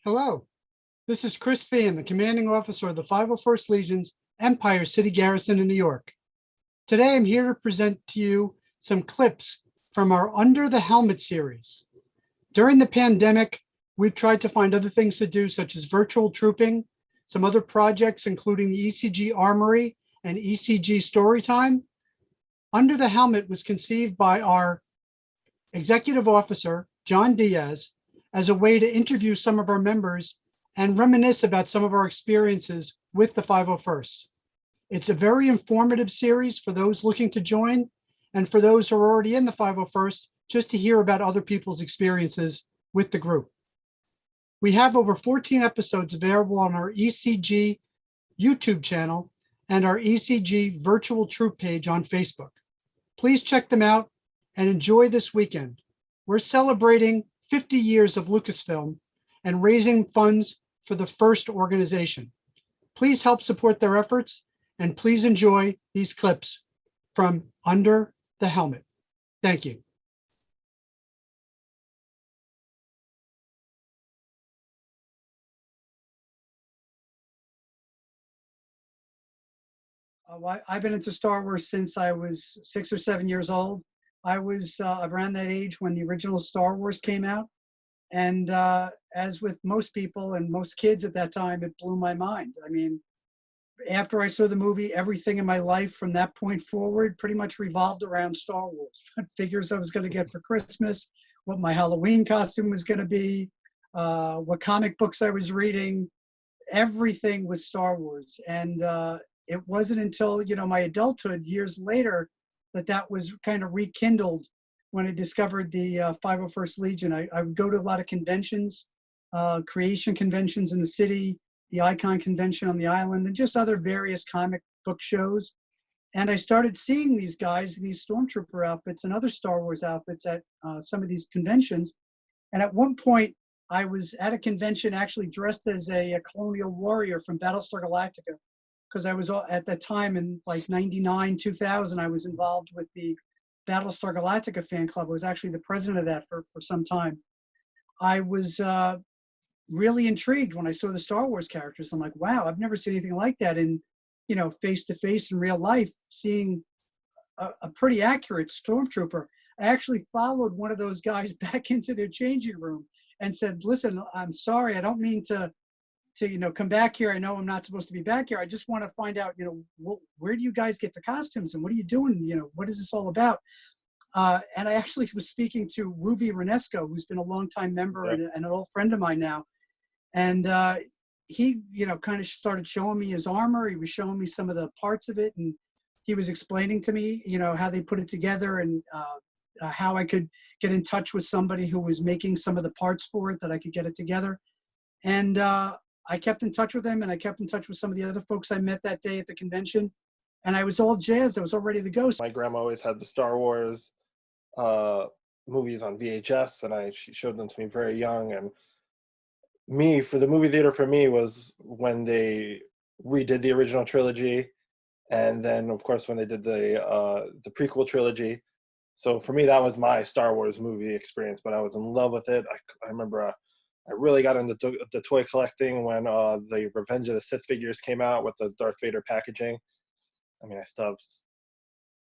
Hello, this is Chris Phan, the commanding officer of the 501st Legion's Empire City Garrison in New York. Today, I'm here to present to you some clips from our Under the Helmet series. During the pandemic, we've tried to find other things to do, such as virtual trooping, some other projects, including the ECG Armory and ECG Storytime. Under the Helmet was conceived by our executive officer, John Diaz, as a way to interview some of our members and reminisce about some of our experiences with the 501st. It's a very informative series for those looking to join and for those who are already in the 501st, just to hear about other people's experiences with the group. We have over 14 episodes available on our ECG YouTube channel and our ECG virtual troop page on Facebook. Please check them out and enjoy this weekend. We're celebrating 50 years of Lucasfilm and raising funds for the FIRST organization. Please help support their efforts and please enjoy these clips from Under the Helmet. Thank you. I've been into Star Wars since I was 6 or 7 years old. I was around that age when the original Star Wars came out. And as with most people and most kids at that time, it blew my mind. I mean, after I saw the movie, everything in my life from that point forward pretty much revolved around Star Wars. What figures I was going to get for Christmas, what my Halloween costume was going to be, what comic books I was reading. Everything was Star Wars. And it wasn't until, my adulthood years later that was kind of rekindled when I discovered the 501st Legion. I would go to a lot of conventions, creation conventions in the city, the Icon Convention on the island, and just other various comic book shows. And I started seeing these guys in these Stormtrooper outfits and other Star Wars outfits at some of these conventions. And at one point, I was at a convention actually dressed as a colonial warrior from Battlestar Galactica, because I was at that time in like 99, 2000, I was involved with the Battlestar Galactica fan club. I was actually the president of that for some time. I was really intrigued when I saw the Star Wars characters. I'm like, wow, I've never seen anything like that in, face to face in real life, seeing a pretty accurate Stormtrooper. I actually followed one of those guys back into their changing room and said, listen, I'm sorry, I don't mean to come back here. I know I'm not supposed to be back here. I just want to find out, where do you guys get the costumes and what are you doing? What is this all about? And I actually was speaking to Ruby Renesco, who's been a longtime member and an old friend of mine now. And he, kind of started showing me his armor. He was showing me some of the parts of it. And he was explaining to me, how they put it together and how I could get in touch with somebody who was making some of the parts for it, that I could get it together. And I kept in touch with him, and I kept in touch with some of the other folks I met that day at the convention. And I was all jazzed. I was all ready to go. My grandma always had the Star Wars movies on VHS, and she showed them to me very young. And for the movie theater for me was when they redid the original trilogy, and then of course when they did the prequel trilogy. So for me, that was my Star Wars movie experience. But I was in love with it. I remember I really got into the toy collecting when the Revenge of the Sith figures came out with the Darth Vader packaging. I mean, I still have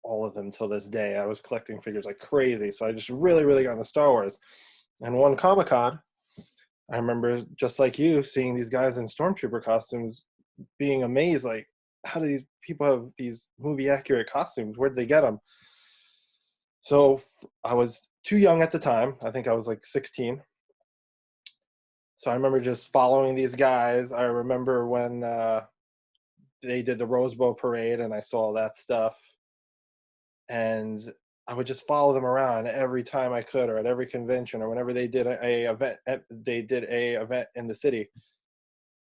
all of them till this day. I was collecting figures like crazy. So I just really, really got into Star Wars. And one Comic-Con, I remember, just like you, seeing these guys in Stormtrooper costumes, being amazed, like, how do these people have these movie-accurate costumes? Where did they get them? So I was too young at the time. I think I was like 16. So I remember just following these guys. I remember when they did the Rose Bowl parade and I saw that stuff. And I would just follow them around every time I could, or at every convention, or whenever they did a event in the city.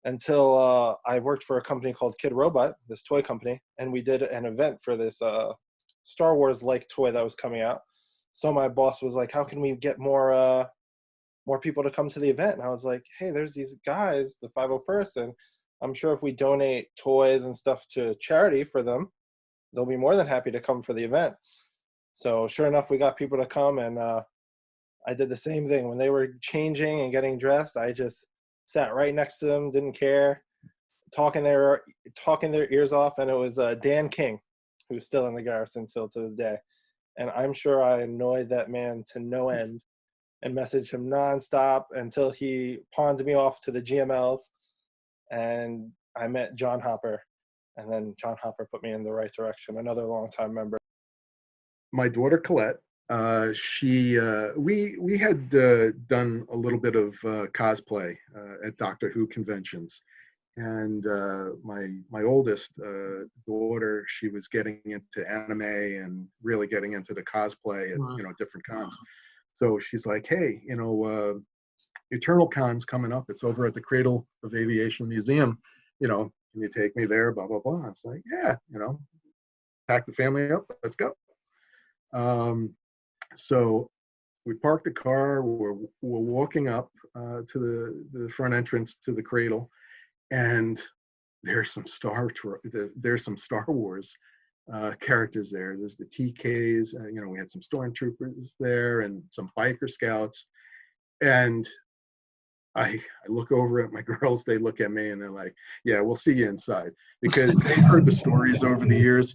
Until I worked for a company called Kid Robot, this toy company, and we did an event for this Star Wars-like toy that was coming out. So my boss was like, how can we get more people to come to the event? And I was like, hey, there's these guys, the 501st, and I'm sure if we donate toys and stuff to charity for them, they'll be more than happy to come for the event. So sure enough, we got people to come, and I did the same thing. When they were changing and getting dressed, I just sat right next to them, didn't care, talking their ears off, and it was Dan King, who's still in the Garrison till to this day. And I'm sure I annoyed that man to no end and messaged him nonstop until he pawned me off to the GMLs, and I met John Hopper, and then John Hopper put me in the right direction, another longtime member. My daughter Colette, we had done a little bit of cosplay at Doctor Who conventions, and my oldest daughter, she was getting into anime and really getting into the cosplay at different cons. So she's like, hey, Eternal Con's coming up. It's over at the Cradle of Aviation Museum. Can you take me there? Blah blah blah. It's like, yeah, pack the family up. Let's go. So we parked the car. We're walking up to the front entrance to the Cradle, and there's some Star Wars characters there. There's the TKs. We had some stormtroopers there and some biker scouts. And I look over at my girls. They look at me and they're like, "Yeah, we'll see you inside," because they've heard the stories over the years.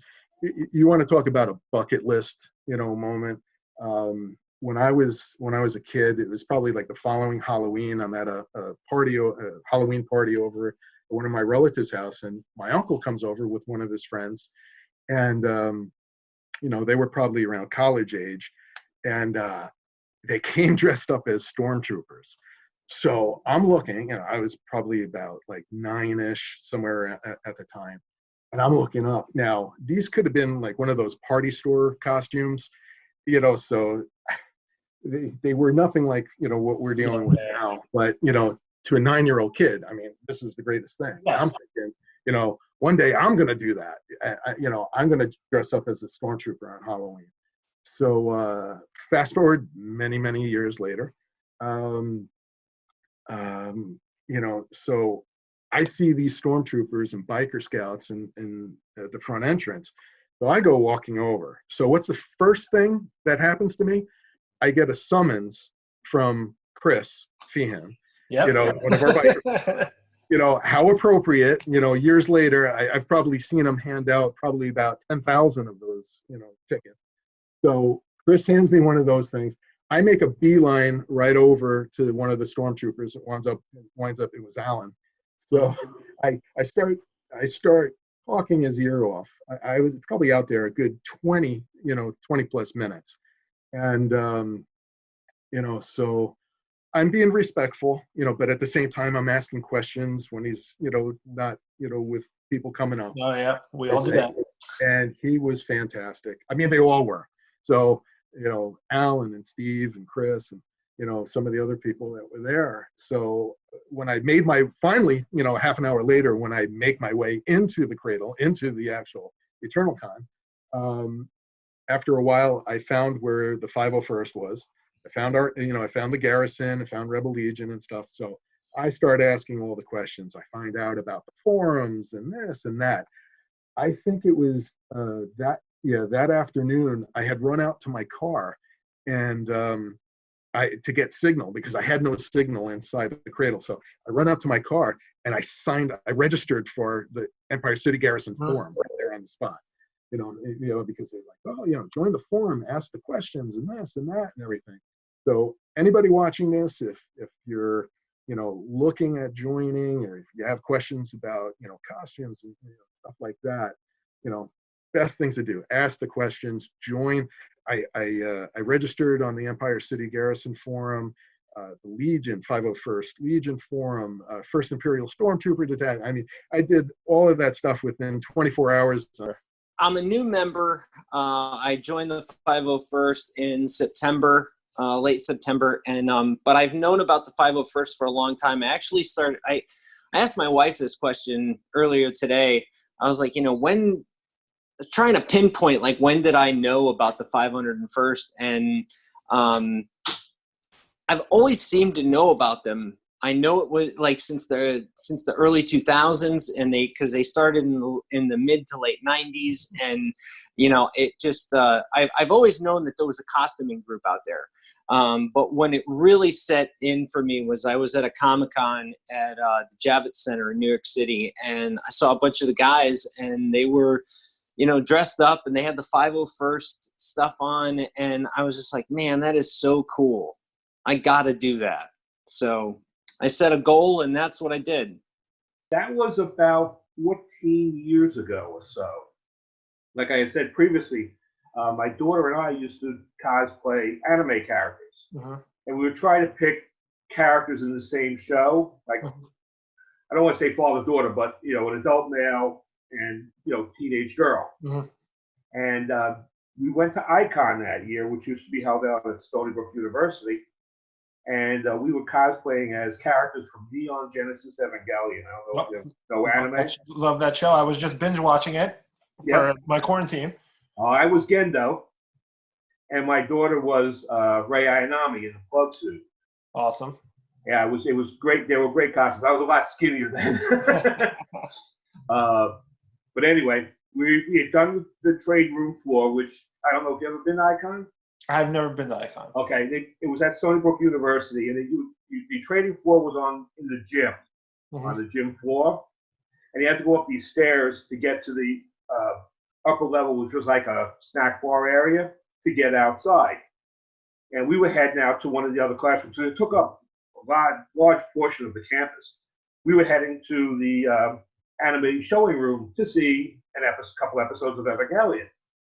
You want to talk about a bucket list, moment. When I was a kid, it was probably like the following Halloween. I'm at a Halloween party over at one of my relatives' house, and my uncle comes over with one of his friends, and they were probably around college age, and they came dressed up as stormtroopers. So I'm looking, I was probably about like 9-ish, somewhere at the time. And I'm looking up. Now, these could have been like one of those party store costumes, so they were nothing like, what we're dealing with now. But, to a 9-year-old kid, I mean, this was the greatest thing. Yeah. I'm thinking, one day I'm going to do that. I'm going to dress up as a stormtrooper on Halloween. So fast forward many, many years later. So I see these stormtroopers and biker scouts in the front entrance. So I go walking over. So what's the first thing that happens to me? I get a summons from Chris Feehan, one of our bikers. How appropriate, years later, I've probably seen him hand out probably about 10,000 of those, tickets. So Chris hands me one of those things. I make a beeline right over to one of the stormtroopers. It winds up it was Alan. So I start talking his ear off. I was probably out there a good 20 plus minutes. And, so I'm being respectful, but at the same time, I'm asking questions when he's, not, with people coming up. Oh yeah, we all do that. And he was fantastic. I mean, they all were. So, Alan and Steve and Chris and, some of the other people that were there. So when I made finally, half an hour later, when I make my way into the Cradle, into the actual Eternal Con, after a while, I found where the 501st was. I found I found the Garrison, I found Rebel Legion and stuff. So I started asking all the questions. I find out about the forums and this and that. I think it was that afternoon, I had run out to my car and to get signal because I had no signal inside the Cradle. So I run out to my car and I registered for the Empire City Garrison forum right there on the spot. Because they're like, join the forum, ask the questions and this and that and everything. So anybody watching this, if you're, looking at joining, or if you have questions about, costumes and stuff like that, best things to do, ask the questions, join. I registered on the Empire City Garrison forum, the Legion, 501st Legion forum, 1st Imperial Stormtrooper Detachment. I mean, I did all of that stuff within 24 hours. I'm a new member. I joined the 501st in September, late September, and but I've known about the 501st for a long time. I asked my wife this question earlier today. I was like, when trying to pinpoint, like, when did I know about the 501st? And I've always seemed to know about them. I know it was like since the early 2000s, and because they started in the mid to late 90s, and it just I've always known that there was a costuming group out there. But when it really set in for me was I was at a Comic-Con at the Javits Center in New York City, and I saw a bunch of the guys, and they were, dressed up, and they had the 501st stuff on, and I was just like, man, that is so cool. I got to do that. So I set a goal, and that's what I did. That was about 14 years ago or so. Like I had said previously, my daughter and I used to cosplay anime characters. And we would try to pick characters in the same show. Like, I don't want to say father-daughter, but, an adult male and, teenage girl. And we went to Icon that year, which used to be held out at Stony Brook University. And we were cosplaying as characters from Neon Genesis Evangelion. I don't know if you know anime. Love that show. I was just binge watching it for my quarantine. I was Gendo, and my daughter was Rei Ayanami in the plug suit. Awesome. Yeah, it was great. They were great costumes. I was a lot skinnier then. But anyway, we had done the trade room floor, which I don't know if you've ever been to Icon. I've never been to Icon. Okay, it was at Stony Brook University, and the trading floor was in the gym, on the gym floor, and you had to go up these stairs to get to the upper level, which was like a snack bar area, to get outside. And we were heading out to one of the other classrooms, so it took up a large portion of the campus. We were heading to the anime showing room to see a couple episodes of Evangelion.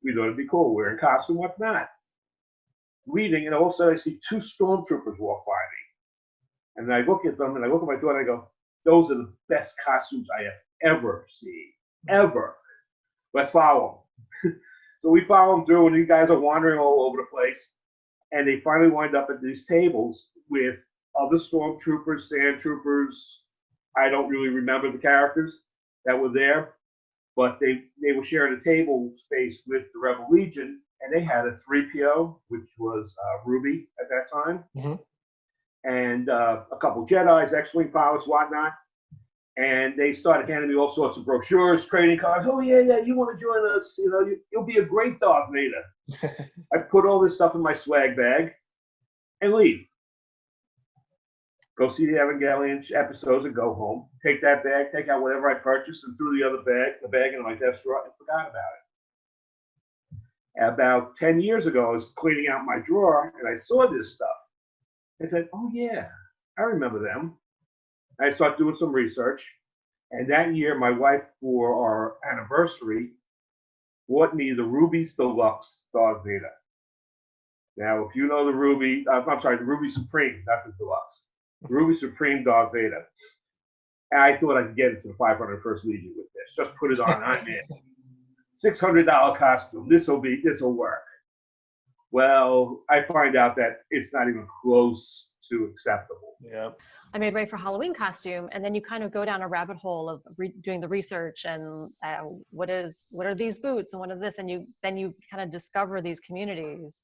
We thought it'd be cool. We're in costume, whatnot. Reading, and all of a sudden I see two stormtroopers walk by me. And I look at them, and I look at my daughter, and I go, those are the best costumes I have ever seen. Ever. Let's follow them. So we follow them through, and these guys are wandering all over the place. And they finally wind up at these tables with other stormtroopers, sand troopers. I don't really remember the characters that were there, but they were sharing a table space with the Rebel Legion. And they had a 3PO, which was Ruby at that time, and a couple Jedis, X-Wing pilots, whatnot. And they started handing me all sorts of brochures, trading cards. Oh, yeah, you want to join us? You'll be a great Darth Vader. I put all this stuff in my swag bag and leave. Go see the Evangelion episodes and go home. Take that bag, take out whatever I purchased, and threw the bag into my desk drawer and forgot about it. About 10 years ago, I was cleaning out my drawer, and I saw this stuff. I said, oh, yeah, I remember them. I started doing some research, and that year, my wife, for our anniversary, bought me the Ruby's Deluxe Darth Vader. Now, if you know the Ruby, the Ruby Supreme, not the Deluxe. Ruby Supreme Darth Vader. And I thought I could get into the 501st Legion with this. Just put it on, I'm in. $600 costume. This'll work. Well, I find out that it's not even close to acceptable. Yeah. I made Ray for Halloween costume, and then you kind of go down a rabbit hole of doing the research and what are these boots and what are this, and you kind of discover these communities,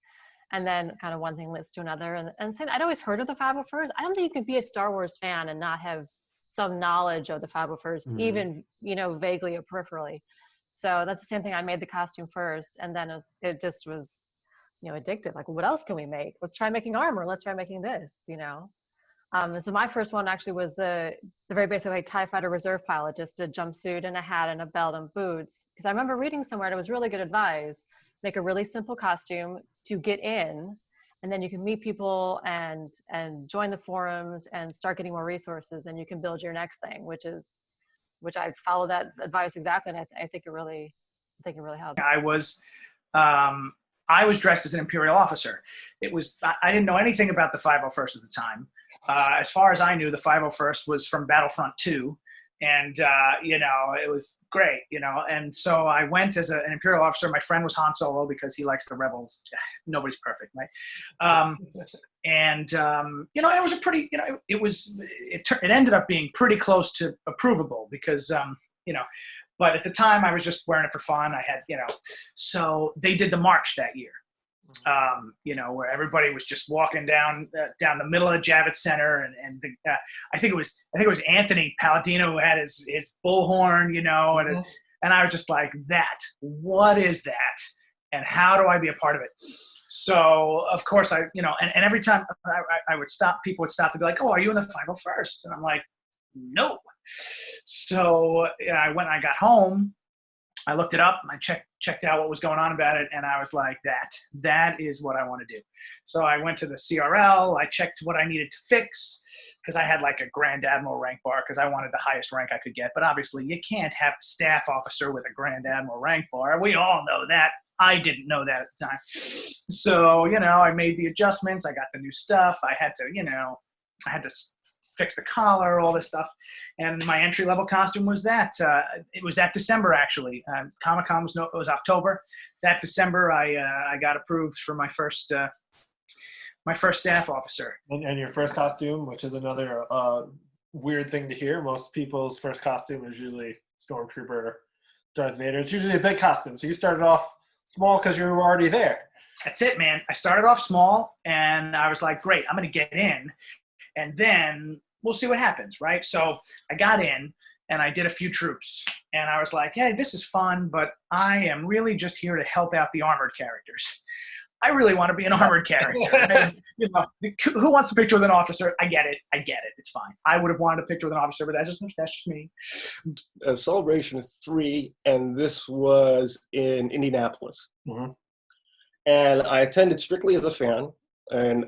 and then kind of one thing leads to another. And saying I'd always heard of the 501st. I don't think you could be a Star Wars fan and not have some knowledge of the 501st, even vaguely or peripherally. So that's the same thing. I made the costume first, and then it just was, addictive. Like, what else can we make? Let's try making armor. Let's try making this, So my first one actually was the very basic, like, TIE Fighter Reserve pilot, just a jumpsuit and a hat and a belt and boots. Because I remember reading somewhere, and it was really good advice, make a really simple costume to get in, and then you can meet people and join the forums and start getting more resources, and you can build your next thing, which I follow that advice exactly, and I think it really helped. I was dressed as an Imperial officer. I didn't know anything about the 501st at the time. As far as I knew, the 501st was from Battlefront 2, and it was great, And so I went as an Imperial officer. My friend was Han Solo because he likes the Rebels. Nobody's perfect, right? It was a pretty, it ended up being pretty close to approvable because, but at the time I was just wearing it for fun. I had, so they did the march that year. Where everybody was just walking down the middle of the Javits Center, and I think it was Anthony Palladino who had his bullhorn, and I was just like, what is that, and how do I be a part of it? So of course and every time I would stop, people would stop to be like, oh, are you in the 501st? And I'm like, no. So I got home, I looked it up, and I checked out what was going on about it, and I was like, that is what I want to do. So I went to the CRL, I checked what I needed to fix, because I had like a Grand Admiral rank bar, because I wanted the highest rank I could get. But obviously you can't have a staff officer with a Grand Admiral rank bar. We all know that. I didn't know that at the time. So, I made the adjustments, I got the new stuff, I had to fix the collar, all this stuff. And my entry-level costume was that. It was that December, actually. Comic-Con was October. That December, I got approved for my first staff officer. And your first costume, which is another weird thing to hear. Most people's first costume is usually Stormtrooper, Darth Vader. It's usually a big costume. So you started off small because you were already there. That's it, man. I started off small, and I was like, great, I'm going to get in, and then we'll see what happens, right? So I got in, and I did a few troops, and I was like, hey, this is fun, but I am really just here to help out the armored characters. I really want to be an armored character. Who wants a picture with an officer? I get it. It's fine. I would have wanted a picture with an officer, but that's just me. Celebration 3, and this was in Indianapolis. Mm-hmm. And I attended strictly as a fan, and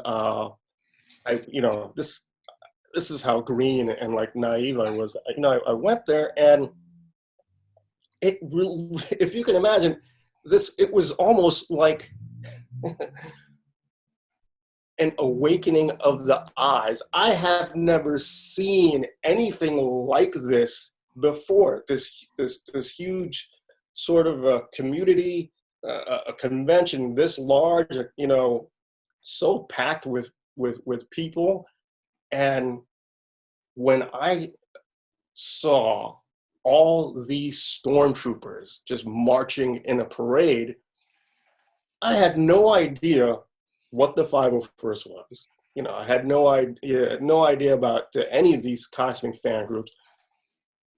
this is how green and like naive I was. I went there, and it really, if you can imagine this, it was almost like an awakening of the eyes. I have never seen anything like this before. This huge sort of a community, a convention this large, so packed with people. And when I saw all these stormtroopers just marching in a parade, I had no idea what the 501st was. I had no idea about any of these costuming fan groups.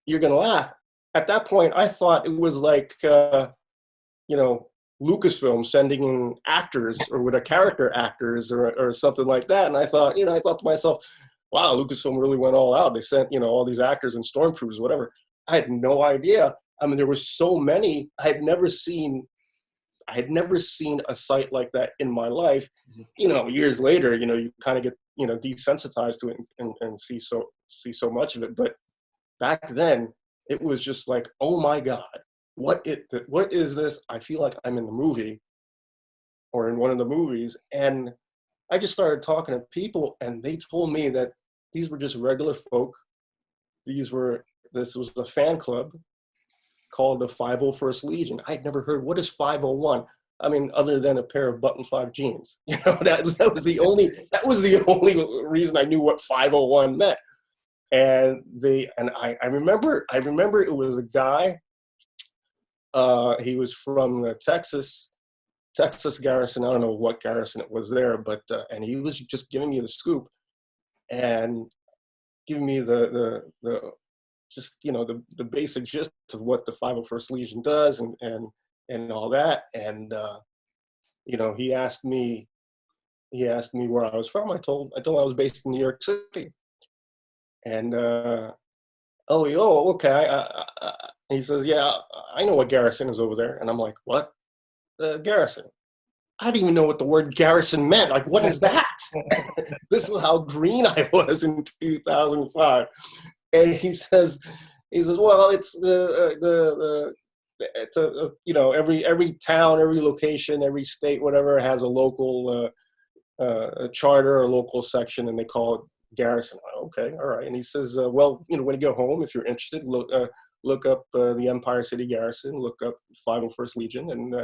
You're gonna laugh. At that point, I thought it was like, Lucasfilm sending in actors or with a character actors or something like that. And I thought to myself, wow, Lucasfilm really went all out. They sent, all these actors and stormtroopers, whatever. I had no idea. I mean, there were so many. I had never seen a sight like that in my life. Years later, you kind of get, desensitized to it and see so much of it. But back then, it was just like, oh my God, what is this? I feel like I'm in the movie or in one of the movies. And I just started talking to people, and they told me that these were just regular folk. This was a fan club called the 501st Legion. I'd never heard, what is 501? I mean, other than a pair of button 5 jeans. That was the only reason I knew what 501 meant. And I remember it was a guy. He was from the Texas Garrison. I don't know what Garrison it was there, but and he was just giving me the scoop and giving me the basic gist of what the 501st Legion does and all that. And he asked me where I was from. I told him I was based in New York City. And okay. He says, yeah, I know what Garrison is over there. And I'm like, what? Garrison. I didn't even know what the word Garrison meant. Like, what is that? This is how green I was in 2005. And he says, well, it's every town, every location, every state, whatever, has a local a charter or local section, and they call it Garrison. Okay, all right. And he says, well, when you go home, if you're interested, look up the Empire City Garrison, look up 501st Legion, and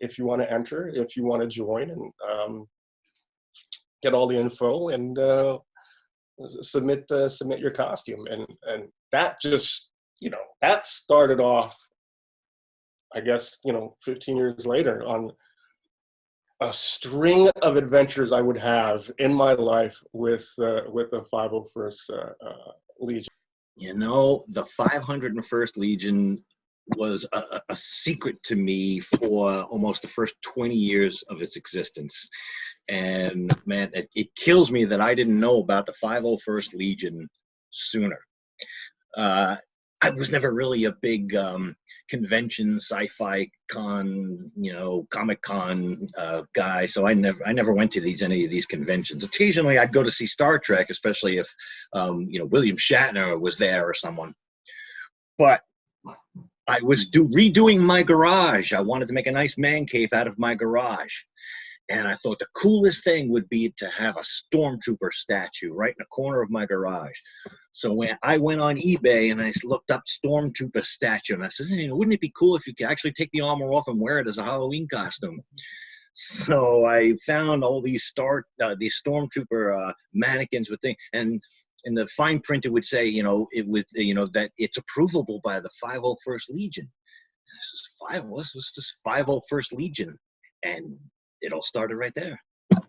if you want to enter, if you want to join, and get all the info and submit your costume, and that just that started off, I guess 15 years later a string of adventures I would have in my life with the 501st Legion. You know, the 501st Legion was a secret to me for almost the first 20 years of its existence. And man, it kills me that I didn't know about the 501st Legion sooner. I was never really a big convention, sci-fi con, Comic Con guy, so I never went to any of these conventions. Occasionally, I'd go to see Star Trek, especially if William Shatner was there or someone. But I was redoing my garage. I wanted to make a nice man cave out of my garage. And I thought the coolest thing would be to have a stormtrooper statue right in the corner of my garage. So when I went on eBay and I looked up stormtrooper statue, and I said, wouldn't it be cool if you could actually take the armor off and wear it as a Halloween costume? So I found all these stormtrooper mannequins with things, and in the fine print it would say, that it's approvable by the 501st Legion. And this is this 501st Legion, and it all started right there.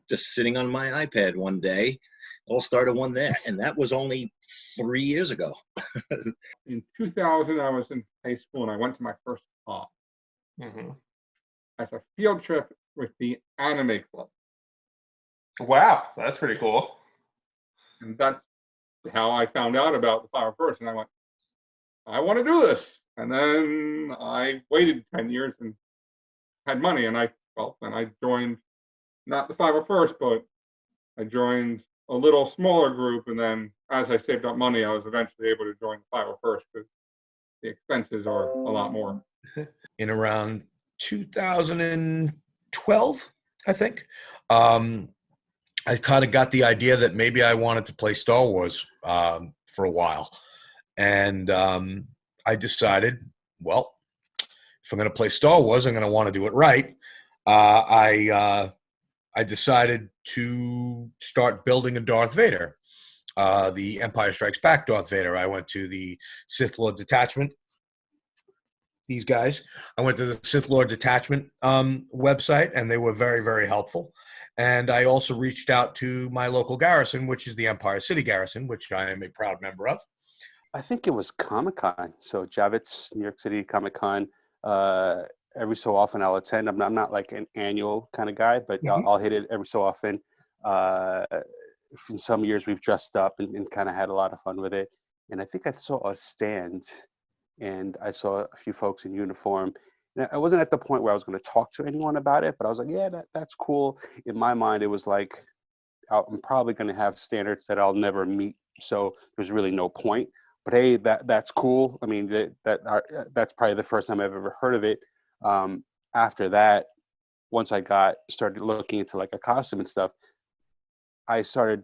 Just sitting on my iPad one day, all started one there. And that was only 3 years ago. In 2000, I was in high school and I went to my first con as a field trip with the Anime Club. Wow, that's pretty cool. And that's how I found out about the 501st. And I went, I want to do this. And then I waited 10 years and had money. And then I joined, not the 501st, but I joined a little smaller group. And then as I saved up money, I was eventually able to join the 501st because the expenses are a lot more. In around 2012, I think, I kind of got the idea that maybe I wanted to play Star Wars for a while. And I decided, well, if I'm going to play Star Wars, I'm going to want to do it right. I decided to start building a Darth Vader, the Empire Strikes Back Darth Vader. I went to the Sith Lord Detachment. These guys. I went to the Sith Lord Detachment website, and they were very, very helpful. And I also reached out to my local Garrison, which is the Empire City Garrison, which I am a proud member of. I think it was Comic-Con. So Javits, New York City Comic-Con. Every so often I'll attend. I'm not like an annual kind of guy, but I'll hit it every so often. In some years we've dressed up and kind of had a lot of fun with it. And I think I saw a stand and I saw a few folks in uniform. And I wasn't at the point where I was going to talk to anyone about it, but I was like, yeah, that's cool. In my mind, it was like, I'm probably going to have standards that I'll never meet. So there's really no point. But hey, that's cool. I mean, that's probably the first time I've ever heard of it. After that, once I started looking into like a costume and stuff, I started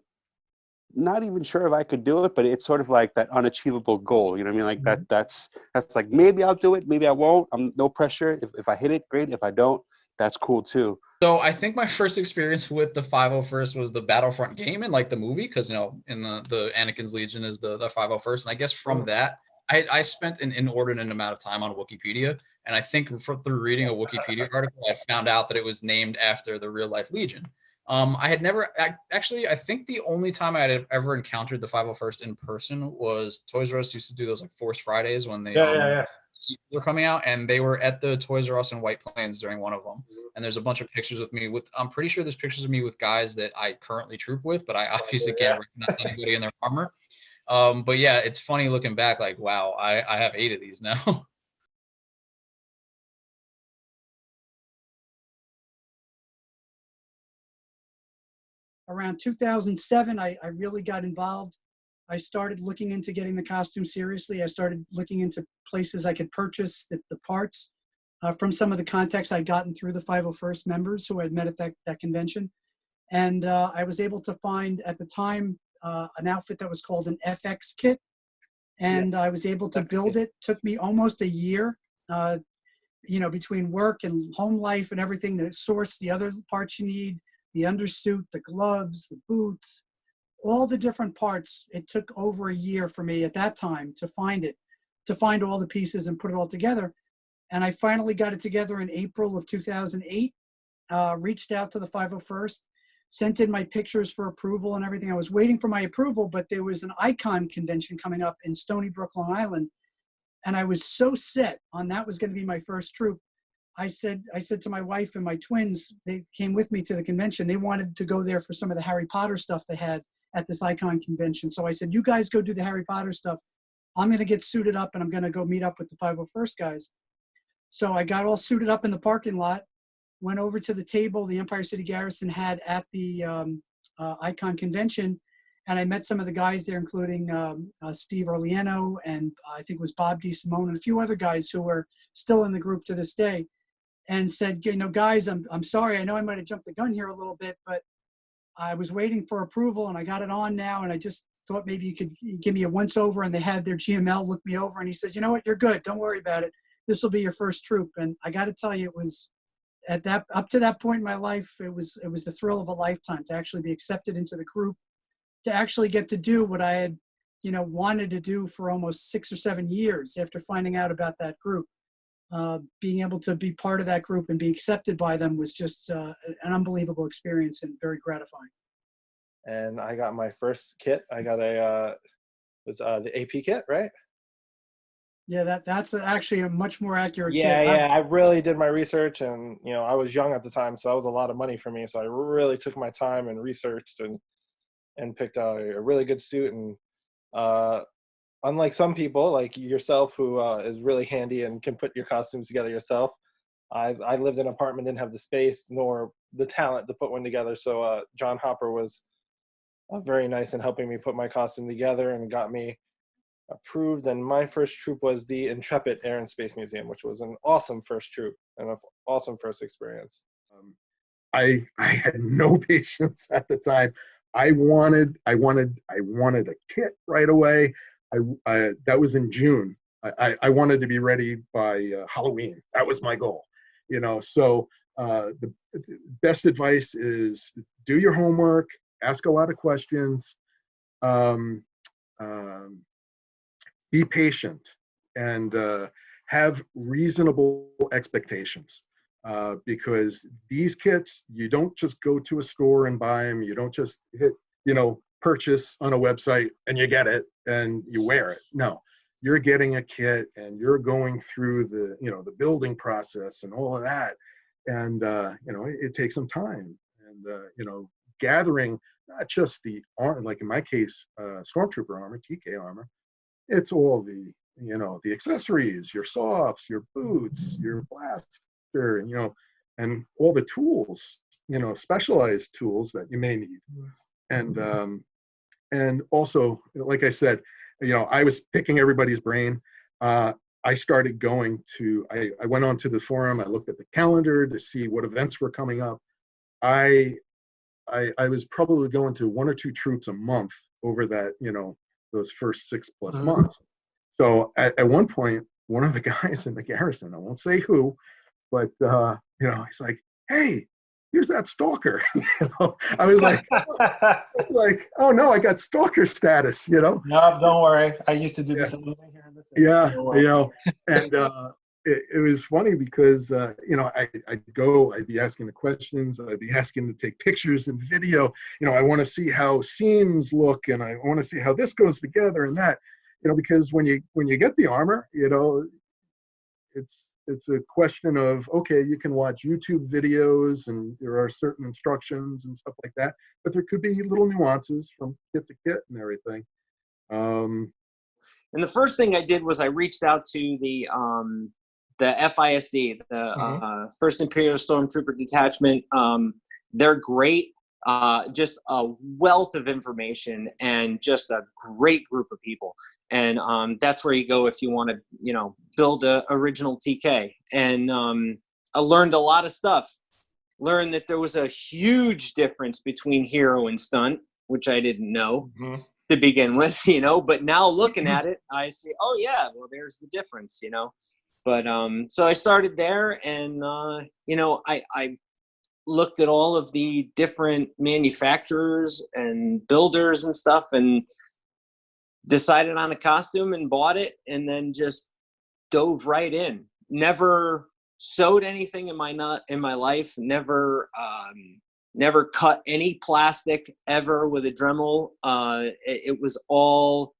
not even sure if I could do it, but it's sort of like that unachievable goal. You know what I mean? Like that's like, maybe I'll do it, maybe I won't. I'm no pressure. If I hit it, great. If I don't, that's cool too. So I think my first experience with the 501st was the Battlefront game and like the movie, because in the Anakin's Legion is the 501st, and I guess from that I spent an inordinate amount of time on Wikipedia, and I think through reading a Wikipedia article I found out that it was named after the real life Legion. I had never actually. I think the only time I had ever encountered the 501st in person was Toys R Us used to do those like Force Fridays when they were coming out, and they were at the Toys R Us in White Plains during one of them. And there's a bunch of pictures with me with. I'm pretty sure there's pictures of me with guys that I currently troop with, but I obviously can't recognize anybody in their armor. But yeah, it's funny looking back. Like, wow, I have 8 of these now. Around 2007, I really got involved. I started looking into getting the costume seriously. I started looking into places I could purchase the parts from some of the contacts I'd gotten through the 501st members who I'd met at that convention. And I was able to find, at the time, an outfit that was called an FX kit. And I was able to build it. Took me almost a year, between work and home life and everything, to source the other parts you need. The undersuit, the gloves, the boots, all the different parts. It took over a year for me at that time to find all the pieces and put it all together. And I finally got it together in April of 2008. reached out to the 501st, sent in my pictures for approval and everything. I was waiting for my approval, but there was an Icon convention coming up in Stony Brook, Long Island. And I was so set on that was going to be my first troop. I said to my wife and my twins, they came with me to the convention. They wanted to go there for some of the Harry Potter stuff they had at this Icon convention. So I said, you guys go do the Harry Potter stuff. I'm going to get suited up and I'm going to go meet up with the 501st guys. So I got all suited up in the parking lot, went over to the table the Empire City Garrison had at the Icon convention. And I met some of the guys there, including Steve Orliano and I think it was Bob DeSimone and a few other guys who were still in the group to this day, and said, you know, guys, I'm sorry. I know I might have jumped the gun here a little bit, but I was waiting for approval and I got it on now. And I just thought maybe you could give me a once over. And they had their GML look me over and he says, you know what, you're good. Don't worry about it. This will be your first troop. And I got to tell you, it was up to that point in my life, it was the thrill of a lifetime to actually be accepted into the group, to actually get to do what I had, you know, wanted to do for almost 6 or 7 years after finding out about that group. Being able to be part of that group and be accepted by them was just an unbelievable experience and very gratifying. And I got my first kit. I got the AP kit, right? Yeah, that's actually a much more accurate kit. Yeah, I really did my research, and you know, I was young at the time, so that was a lot of money for me. So I really took my time and researched and picked out a really good suit. And unlike some people like yourself who is really handy and can put your costumes together yourself, I lived in an apartment, didn't have the space nor the talent to put one together. So John Hopper was very nice in helping me put my costume together and got me approved. And my first troop was the Intrepid Air and Space Museum, which was an awesome first troop and an awesome first experience. I had no patience at the time. I wanted a kit right away. That was in June. I wanted to be ready by Halloween. That was my goal, you know. So the best advice is do your homework, ask a lot of questions, be patient, and have reasonable expectations. Because these kits, you don't just go to a store and buy them. You don't just hit, you know, purchase on a website and you get it and you wear it. No, you're getting a kit and you're going through the, you know, the building process and all of that. And, you know, it takes some time. And, you know, gathering not just the armor, like in my case, Stormtrooper armor, TK armor, it's all the, you know, the accessories, your softs, your boots, your blaster, you know, and all the tools, you know, specialized tools that you may need. And also, like I said, you know, I was picking everybody's brain. I started going to, I went onto the forum, I looked at the calendar to see what events were coming up. I was probably going to 1 or 2 troops a month over that, you know, those first 6+ months. So at one point, one of the guys in the garrison, I won't say who, but you know, he's like, "Hey, here's that stalker." You know, I was like, "Oh no, I got stalker status." You know. No, don't worry. I used to do the same thing here in the city. Yeah, you know, and it was funny because you know, I'd be asking the questions, I'd be asking to take pictures and video. You know, I want to see how seams look, and I want to see how this goes together and that. You know, because when you get the armor, you know, it's a question of, okay, you can watch YouTube videos and there are certain instructions and stuff like that, but there could be little nuances from kit to kit and everything. And the first thing I did was I reached out to the FISD, the First Imperial Stormtrooper Detachment. They're great. Just a wealth of information and just a great group of people. And that's where you go if you want to, you know, build a original TK. And I learned a lot of stuff. Learned that there was a huge difference between hero and stunt, which I didn't know to begin with, you know. But now looking at it, I see, oh yeah, well, there's the difference, you know. But so I started there, and you know, I looked at all of the different manufacturers and builders and stuff and decided on a costume and bought it, and then just dove right in. Never sewed anything in my life. Never cut any plastic ever with a Dremel. It was all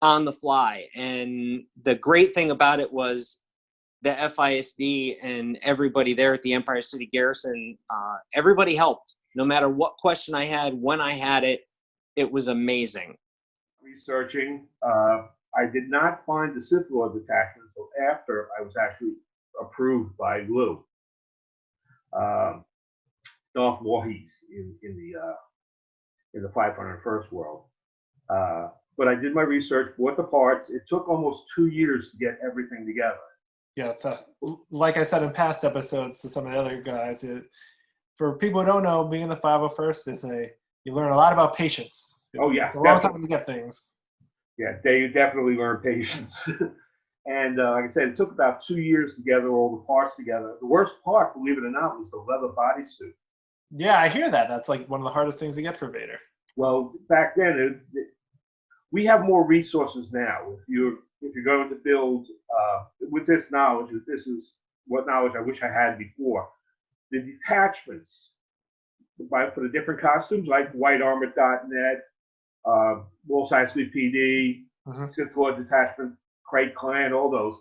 on the fly. And the great thing about it was the FISD and everybody there at the Empire City Garrison, everybody helped. No matter what question I had, when I had it, it was amazing. Researching, I did not find the Sith Lord detachment until after I was actually approved by Lou. Darth Voorhees in the 501st world. But I did my research, bought the parts. It took almost 2 years to get everything together. Yeah, so like I said in past episodes to some of the other guys, for people who don't know, being in the 501st you learn a lot about patience. It's a long time to get things. Yeah, you definitely learn patience. And like I said, it took about 2 years to gather all the parts together. The worst part, believe it or not, was the leather bodysuit. Yeah, I hear that. That's like one of the hardest things to get for Vader. Well, back then, we have more resources now. If you're going to build with this knowledge, this is what knowledge I wish I had before. The detachments for the different costumes, like WhiteArmor.net, Wolf's High Speed PD, Sith Lord Detachment, Crate Clan, all those,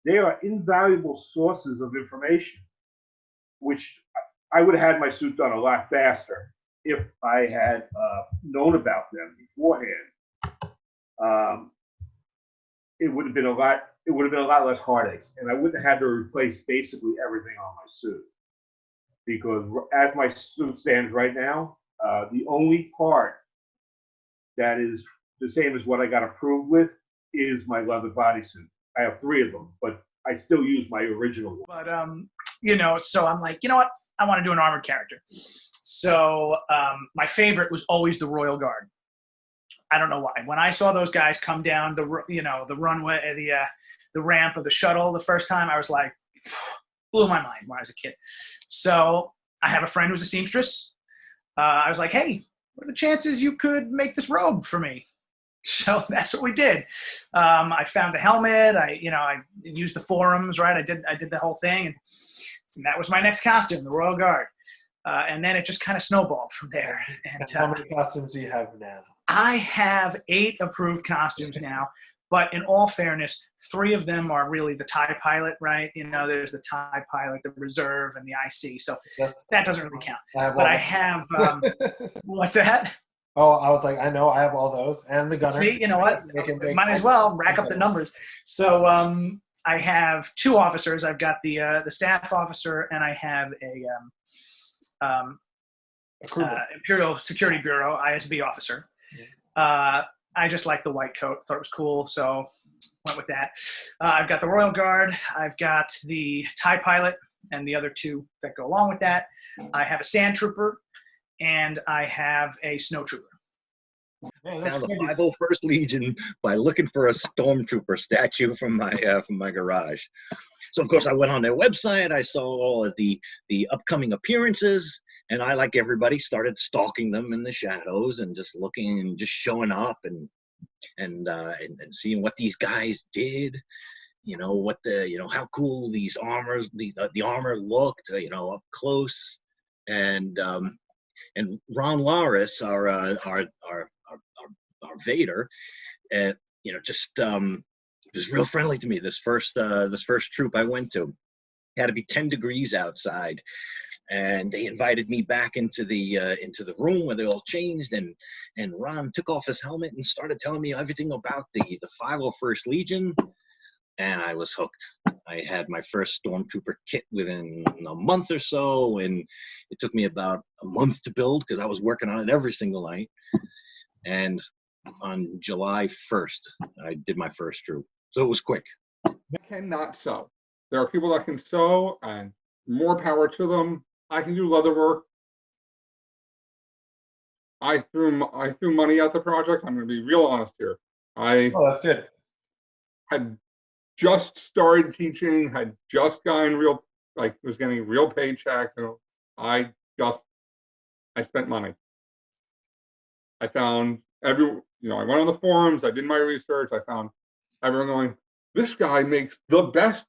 they are invaluable sources of information, which I would have had my suit done a lot faster if I had known about them beforehand. It would have been a lot less heartaches, and I wouldn't have had to replace basically everything on my suit. Because as my suit stands right now, the only part that is the same as what I got approved with is my leather bodysuit. I have 3 of them, but I still use my original one. But so I'm like, you know what? I want to do an armored character. So my favorite was always the Royal Guard. I don't know why. When I saw those guys come down the runway, the ramp of the shuttle the first time, I was like, blew my mind when I was a kid. So I have a friend who's a seamstress. I was like, hey, what are the chances you could make this robe for me? So that's what we did. I found a helmet. I used the forums, right? I did the whole thing, and that was my next costume, the Royal Guard. And then it just kind of snowballed from there. And how many costumes do you have now? I have 8 approved costumes now, but in all fairness, 3 of them are really the TIE Pilot, right? There's the TIE Pilot, the Reserve, and the IC. So that doesn't really count. I have, what's that? Oh, I was like, I know, I have all those, and the gunner. See, you know what? Might as well rack up the numbers. So I have 2 officers. I've got the staff officer, and I have a Imperial Security Bureau ISB officer. I just like the white coat, thought it was cool, so went with that. I've got the Royal Guard, I've got the TIE Pilot, and the other 2 that go along with that. I have a Sand Trooper, and I have a Snow Trooper. Found the 501st Legion by looking for a Stormtrooper statue from my garage. So of course I went on their website. I saw all of the upcoming appearances, and I, like everybody, started stalking them in the shadows and just looking and just showing up and seeing what these guys did. How cool these armors, the armor looked, up close, and Ron Loris, our Vader, and was real friendly to me. This first troop I went to, had to be 10 degrees outside, and they invited me back into the room where they all changed, and Ron took off his helmet and started telling me everything about the 501st Legion, and I was hooked. I had my first Stormtrooper kit within a month or so, and it took me about a month to build because I was working on it every single night. And on July 1st, I did my first troop. So it was quick. I cannot sew. There are people that can sew, and more power to them. I can do leather work. I threw money at the project. I'm going to be real honest here. Oh, that's good. Had just started teaching, had just gotten was getting real paycheck. I spent money. I found I went on the forums, I did my research, I found everyone going, this guy makes the best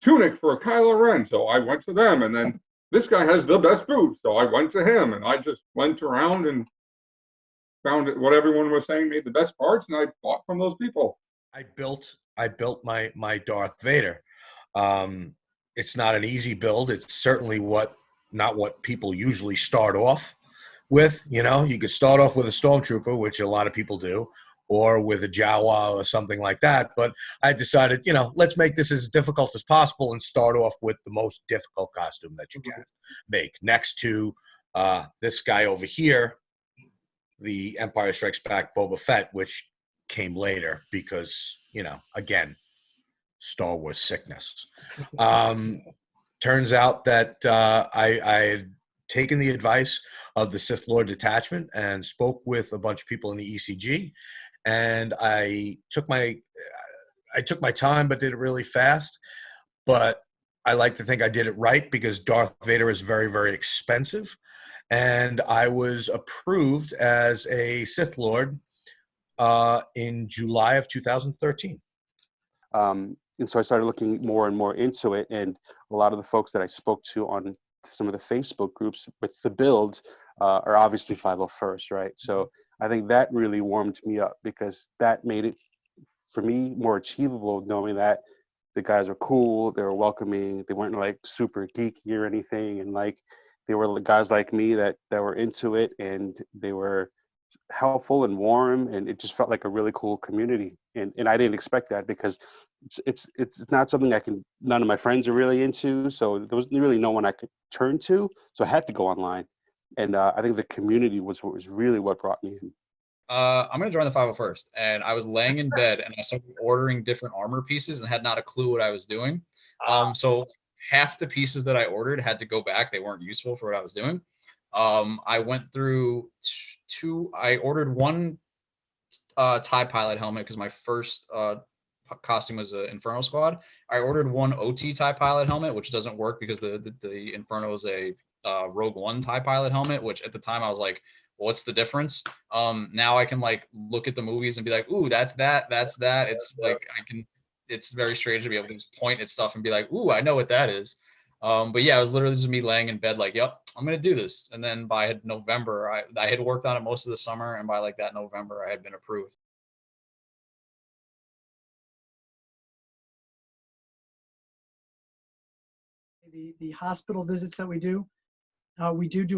tunic for Kylo Ren. So I went to them, and then this guy has the best boots. So I went to him, and I just went around and found what everyone was saying made the best parts, and I bought from those people. I built my Darth Vader. It's not an easy build. It's certainly not what people usually start off with. You know, you could start off with a stormtrooper, which a lot of people do, or with a Jawa or something like that. But I decided, you know, let's make this as difficult as possible and start off with the most difficult costume that you can make. Next to this guy over here, the Empire Strikes Back Boba Fett, which came later because, you know, again, Star Wars sickness. Turns out that I had taken the advice of the Sith Lord detachment and spoke with a bunch of people in the ECG, and I took my time, but did it really fast. But I like to think I did it right because Darth Vader is very, very expensive, and I was approved as a Sith Lord in July of 2013. And so I started looking more and more into it, and a lot of the folks that I spoke to on some of the Facebook groups with the build are obviously 501st, right? So I think that really warmed me up because that made it, for me, more achievable, knowing that the guys are cool, they were welcoming, they weren't like super geeky or anything, and like they were guys like me that were into it, and they were helpful and warm, and it just felt like a really cool community. And I didn't expect that because it's not something none of my friends are really into, so there was really no one I could turn to, so I had to go online. And I think the community was really what brought me in. I'm going to join the 501st, and I was laying in bed and I started ordering different armor pieces and had not a clue what I was doing. So half the pieces that I ordered had to go back. They weren't useful for what I was doing. I went through I ordered one TIE pilot helmet because my first costume was an Inferno Squad. I ordered one OT TIE pilot helmet, which doesn't work because the Inferno is a Rogue One TIE pilot helmet, which at the time I was like, what's the difference? Now I can like look at the movies and be like, ooh, that's that. It's like it's very strange to be able to just point at stuff and be like, ooh, I know what that is. But yeah, it was literally just me laying in bed like, yep, I'm going to do this. And then by November, I had worked on it most of the summer. And by like that November, I had been approved. The hospital visits that we do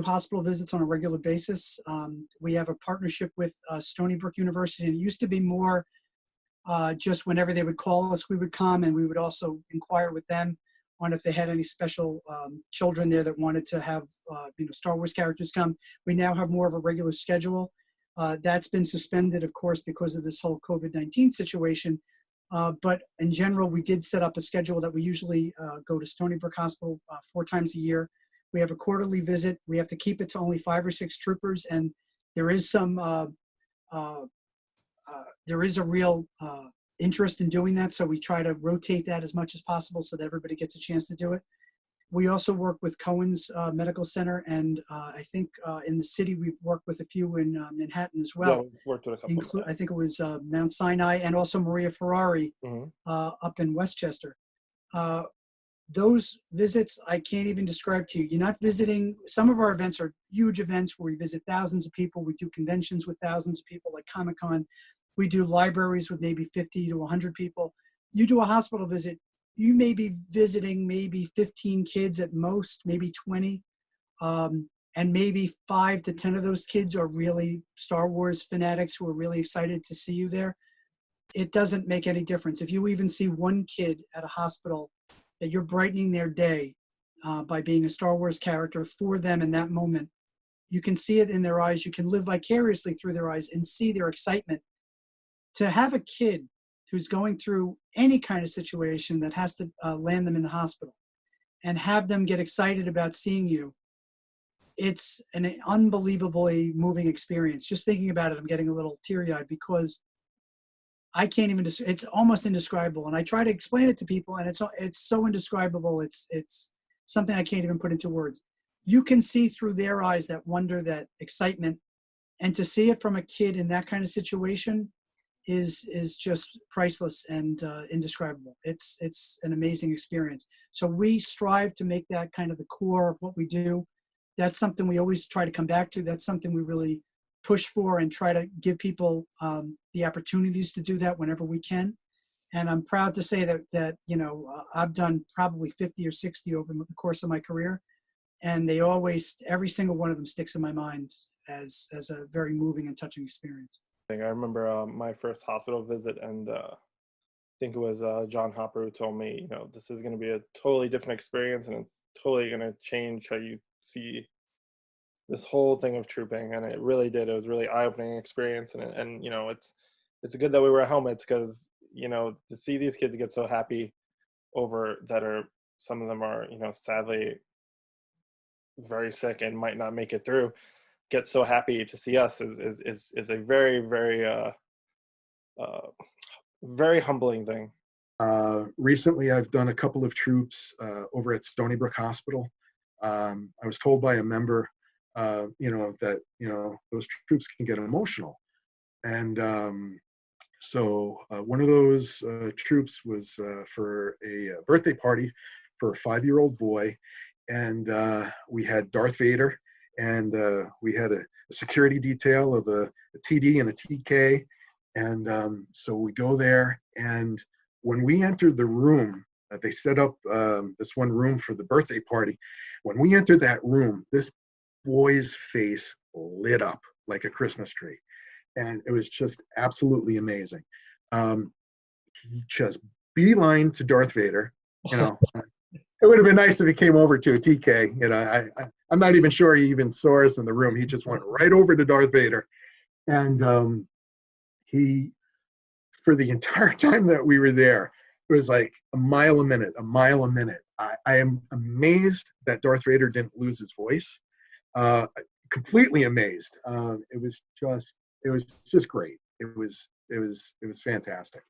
hospital visits on a regular basis. We have a partnership with Stony Brook University. And it used to be more just whenever they would call us, we would come, and we would also inquire with them on if they had any special children there that wanted to have Star Wars characters come. We now have more of a regular schedule. That's been suspended, of course, because of this whole COVID-19 situation. But in general, we did set up a schedule that we usually go to Stony Brook Hospital 4 times a year. We have a quarterly visit. We have to keep it to only 5 or 6 troopers, and there is there is a real interest in doing that. So we try to rotate that as much as possible so that everybody gets a chance to do it. We also work with Cohen's Medical Center, and I think in the city we've worked with a few in Manhattan as well. Yeah, we've worked with a couple. I think it was Mount Sinai and also Maria Ferrari up in Westchester. Those visits I can't even describe to you. You're not visiting. Some of our events are huge events where we visit thousands of people. We do conventions with thousands of people like Comic-Con. We do libraries with maybe 50 to 100 people. You do a hospital visit, you may be visiting maybe 15 kids at most, maybe 20. And maybe 5 to 10 of those kids are really Star Wars fanatics who are really excited to see you there. It doesn't make any difference. If you even see one kid at a hospital that you're brightening their day by being a Star Wars character for them in that moment, you can see it in their eyes. You can live vicariously through their eyes and see their excitement. To have a kid who's going through any kind of situation that has to land them in the hospital and have them get excited about seeing you, it's an unbelievably moving experience. Just thinking about it, I'm getting a little teary-eyed because I can't even, it's almost indescribable. And I try to explain it to people, and it's so indescribable. It's something I can't even put into words. You can see through their eyes that wonder, that excitement, and to see it from a kid in that kind of situation, is just priceless and indescribable. It's an amazing experience. So we strive to make that kind of the core of what we do. That's something we always try to come back to. That's something we really push for and try to give people the opportunities to do that whenever we can. And I'm proud to say that I've done probably 50 or 60 over the course of my career, and they always, every single one of them sticks in my mind as a very moving and touching experience. I remember my first hospital visit, and I think it was John Hopper who told me, this is going to be a totally different experience, and it's totally going to change how you see this whole thing of trooping. And it really did. It was a really eye-opening experience, and it's good that we wear helmets, because to see these kids get so happy over that, some of them are sadly very sick and might not make it through, get so happy to see us is a very, very very humbling thing. Recently, I've done a couple of troops over at Stony Brook Hospital. I was told by a member, that those troops can get emotional, and so one of those troops was for a birthday party for a 5-year-old boy, and we had Darth Vader, and we had a security detail of a TD and a TK, and so we go there, and when we entered the room, they set up this one room for the birthday party. When we entered that room, this boy's face lit up like a Christmas tree, and it was just absolutely amazing. He just beeline to Darth Vader. It would have been nice if he came over to a TK. I'm not even sure he even saw us in the room. He just went right over to Darth Vader, and he, for the entire time that we were there, it was like a mile a minute. I am amazed that Darth Vader didn't lose his voice. Completely amazed. It was just great. It was fantastic.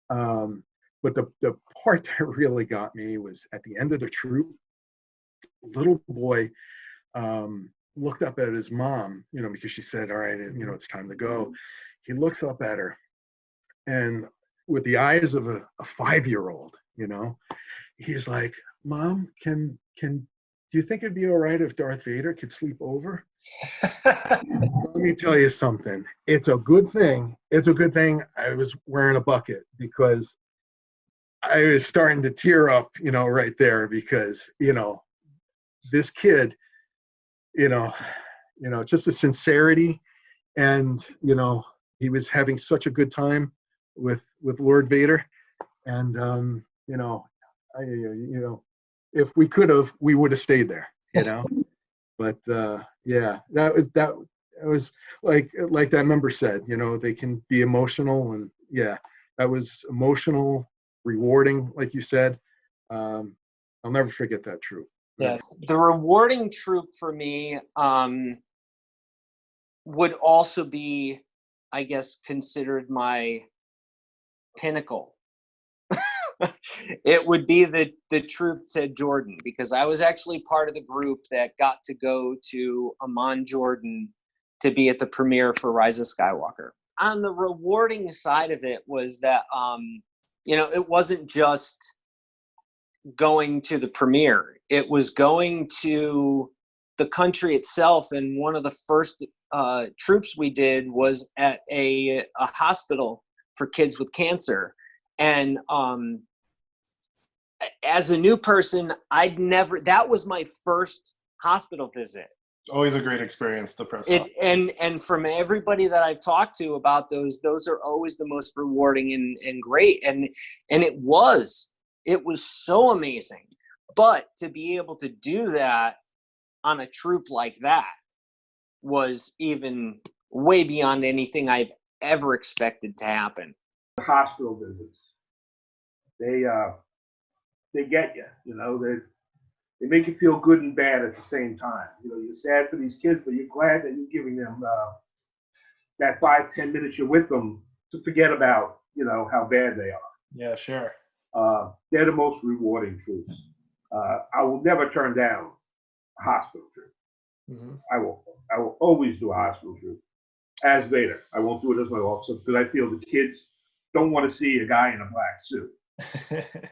But the part that really got me was at the end of the troop, little boy looked up at his mom, because she said, all right, it's time to go. He looks up at her, and with the eyes of a 5-year-old, he's like, Mom, do you think it'd be all right if Darth Vader could sleep over? Let me tell you something. It's a good thing I was wearing a bucket, because I was starting to tear up, right there, because, this kid, just the sincerity, and, he was having such a good time with Lord Vader. And, if we could have, we would have stayed there, But yeah, that was like that member said, they can be emotional, and yeah, that was emotional, rewarding, like you said. I'll never forget that troop. Yeah, the rewarding troop for me would also be, I guess, considered my pinnacle. It would be the troop to Jordan, because I was actually part of the group that got to go to Amman, Jordan, to be at the premiere for Rise of Skywalker. On the rewarding side of it was that, it wasn't just going to the premiere. It was going to the country itself. And one of the first troops we did was at a hospital for kids with cancer. And as a new person, that was my first hospital visit. Always a great experience, the first and from everybody that I've talked to about those are always the most rewarding and great. And it was so amazing. But to be able to do that on a troop like that was even way beyond anything I've ever expected to happen. Hospital visits, they get you, they make you feel good and bad at the same time. You're sad for these kids, but you're glad that you're giving them that 5-10 minutes you're with them to forget about how bad they are. Yeah, sure. They're the most rewarding troops. I will never turn down a hospital trip. Mm-hmm. I will always do a hospital trip. as Vader. I won't do it as my officer because I feel the kids don't want to see a guy in a black suit.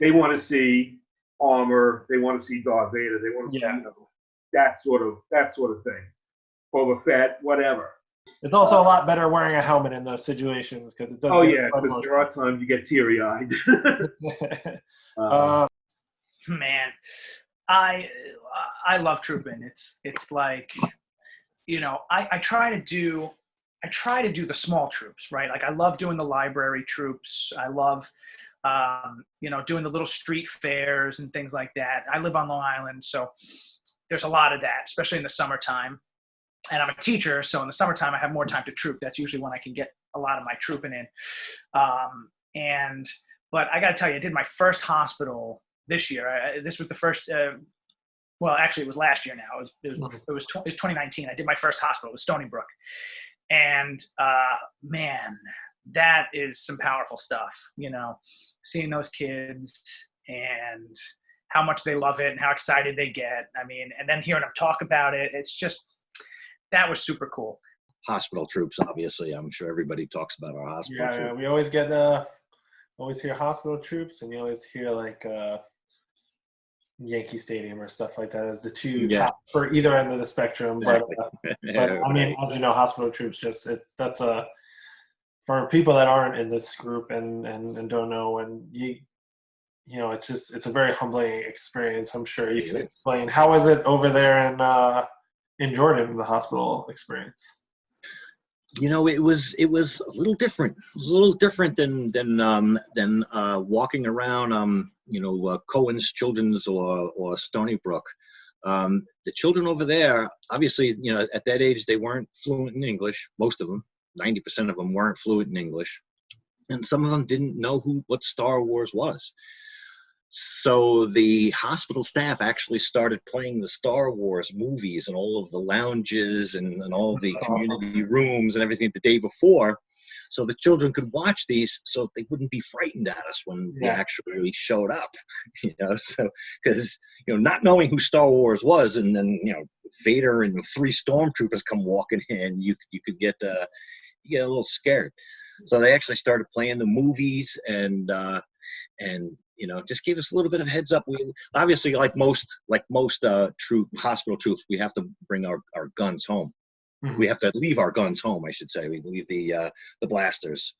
They want to see armor. They want to see Darth Vader. They want to see that sort of thing. Boba Fett, whatever. It's also a lot better wearing a helmet in those situations because it does. Oh yeah, because there are times you get teary-eyed. Man, I love trooping. It's like, you know, I try to do the small troops, right? Like I love doing the library troops. I love you know, doing the little street fairs and things like that. I live on Long Island, so there's a lot of that, especially in the summertime. And I'm a teacher, so in the summertime I have more time to troop. That's usually when I can get a lot of my trooping in. But I got to tell you, I did my first hospital this year. This was the first. Well, actually, it was last year. Now it was 2019. I did my first hospital. It was Stony Brook, and man, that is some powerful stuff. You know, seeing those kids and how much they love it and how excited they get. I mean, and then hearing them talk about it, it's just, that was super cool. Hospital troops, obviously. I'm sure everybody talks about our hospital troops. Yeah, we always get always hear hospital troops, and you always hear like Yankee Stadium or stuff like that as the two top for either end of the spectrum. Exactly. But I mean, as you know, hospital troops that's for people that aren't in this group and don't know, and you know, it's a very humbling experience. I'm sure you can explain. How is it over there in Jordan, the hospital experience? You know, it was a little different. It was a little different than walking around, you know, Cohen's Children's or Stony Brook. The children over there, obviously, you know, at that age, they weren't fluent in English. Most of them, 90% of them weren't fluent in English. And some of them didn't know what Star Wars was. So the hospital staff actually started playing the Star Wars movies and all of the lounges and all the community rooms and everything the day before, so the children could watch these so they wouldn't be frightened at us when we actually showed up. You know, so because, you know, not knowing who Star Wars was, and then, you know, Vader and 3 stormtroopers come walking in, you could get a little scared. So they actually started playing the movies and you know, just gave us a little bit of heads up. We obviously, like most hospital troops, we have to bring our guns home. Mm-hmm. We have to leave our guns home, I should say. We leave the blasters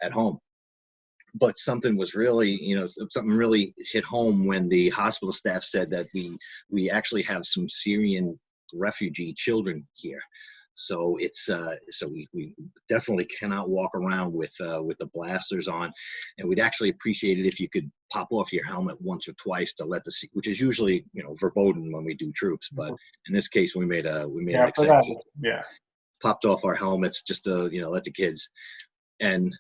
at home. But something was really, you know, something really hit home when the hospital staff said that we actually have some Syrian refugee children here. So it's so we definitely cannot walk around with the blasters on, and we'd actually appreciate it if you could pop off your helmet once or twice to let which is usually, you know, verboten when we do troops, but in this case we made an exception. Popped off our helmets just to, you know, let the kids, and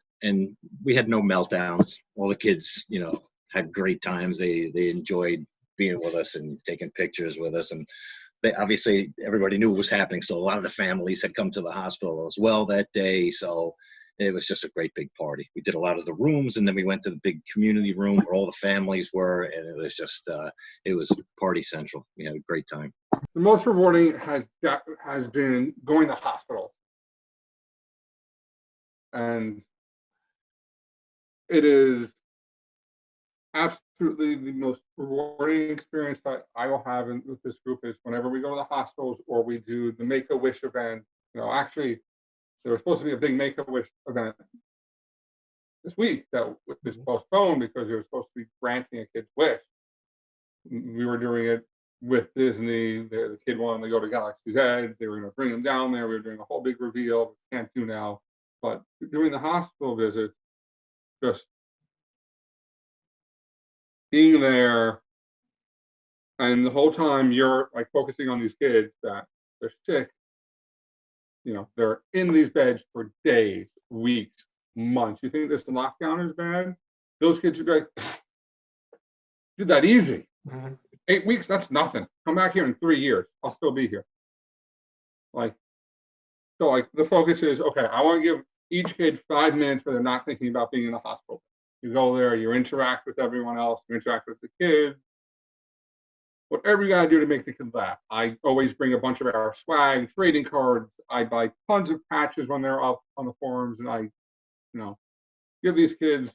we had no meltdowns. All the kids, you know, had great times. They enjoyed being with us and taking pictures with us, and obviously everybody knew what was happening, so a lot of the families had come to the hospital as well that day, so it was just a great big party. We did a lot of the rooms, and then we went to the big community room where all the families were, and it was just it was party central. We had a great time. The most rewarding has been going to hospitals, and it is absolutely the most rewarding experience that I will have with this group is whenever we go to the hospitals or we do the Make-A-Wish event. You know, actually, there was supposed to be a big Make-A-Wish event this week that was postponed because they were supposed to be granting a kid's wish. We were doing it with Disney. The kid wanted to go to Galaxy's Edge. They were going to bring him down there. We were doing a whole big reveal. Can't do now. But doing the hospital visit, just being there, and the whole time you're like focusing on these kids that they're sick, you know, they're in these beds for days, weeks, months. You think this lockdown is bad? Those kids would be like, did that easy. 8 weeks, that's nothing. Come back here in 3 years. I'll still be here. Like, so like the focus is, okay, I want to give each kid 5 minutes where they're not thinking about being in the hospital. You go there, you interact with everyone else, you interact with the kids, whatever you gotta do to make the kids laugh. I always bring a bunch of our swag, trading cards. I buy tons of patches when they're up on the forums, and I, give these kids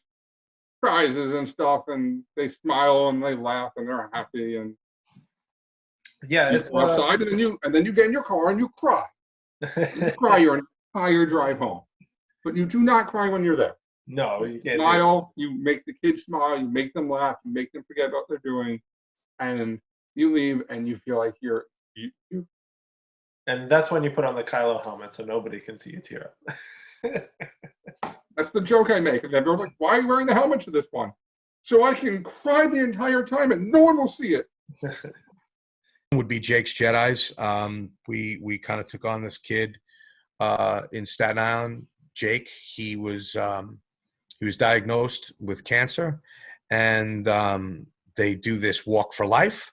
prizes and stuff, and they smile and they laugh and they're happy. And Yeah, you it's go outside, and then you get in your car and you cry. You cry your entire drive home, but you do not cry when you're there. No, you can't. Smile. You make the kids smile. You make them laugh. You make them forget what they're doing, and you leave, and you feel like you. And that's when you put on the Kylo helmet so nobody can see you tear up. That's the joke I make, and everyone's like, "Why are you wearing the helmet to this one?" So I can cry the entire time, and no one will see it. Would be Jake's Jedi's. We kind of took on this kid in Staten Island. Jake, he was diagnosed with cancer, and they do this walk for life.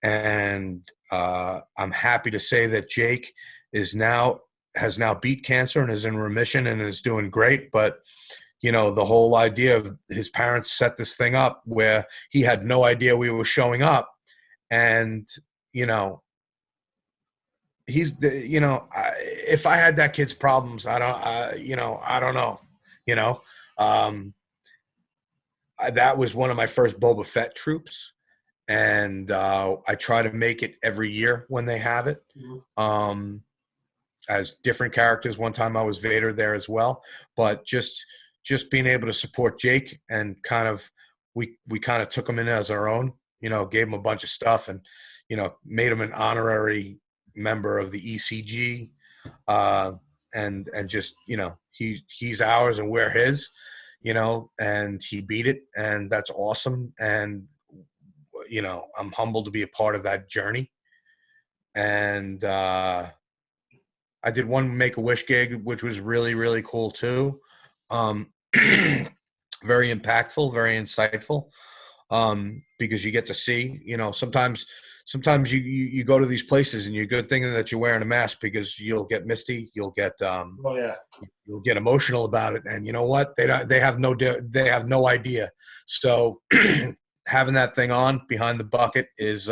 And I'm happy to say that Jake has now beat cancer and is in remission and is doing great. But the whole idea of his parents set this thing up where he had no idea we were showing up, and he's if I had that kid's problems, I don't know. That was one of my first Boba Fett troops, and I try to make it every year when they have it. As different characters. One time I was Vader there as well, but just being able to support Jake and we kind of took him in as our own, gave him a bunch of stuff and, made him an honorary member of the ECG, and just, he's ours and we're his, and he beat it, and that's awesome. And, I'm humbled to be a part of that journey. And, I did one Make-A-Wish gig, which was really, really cool too. Very impactful, very insightful, because you get to see, sometimes you go to these places and you're good thinking that you're wearing a mask because you'll get misty, you'll get you'll get emotional about it, and you know what? They have no idea. So having that thing on behind the bucket is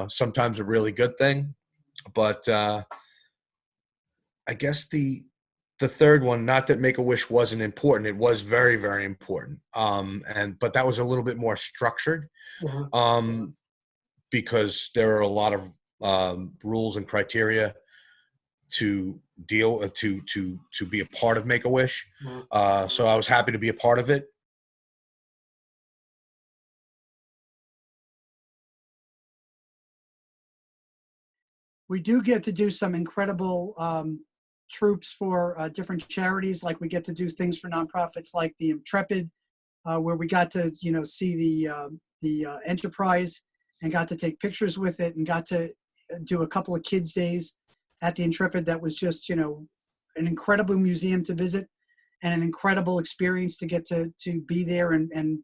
sometimes a really good thing, but I guess the third one, not that Make-A-Wish wasn't important, it was very, very important. But that was a little bit more structured, because there are a lot of rules and criteria to deal to be a part of Make-A-Wish. So I was happy to be a part of it. We do get to do some incredible troops for different charities. Like we get to do things for nonprofits like the Intrepid, where we got to see the Enterprise and got to take pictures with it, and got to do a couple of kids days at the Intrepid. That was just an incredible museum to visit, and an incredible experience to get to be there and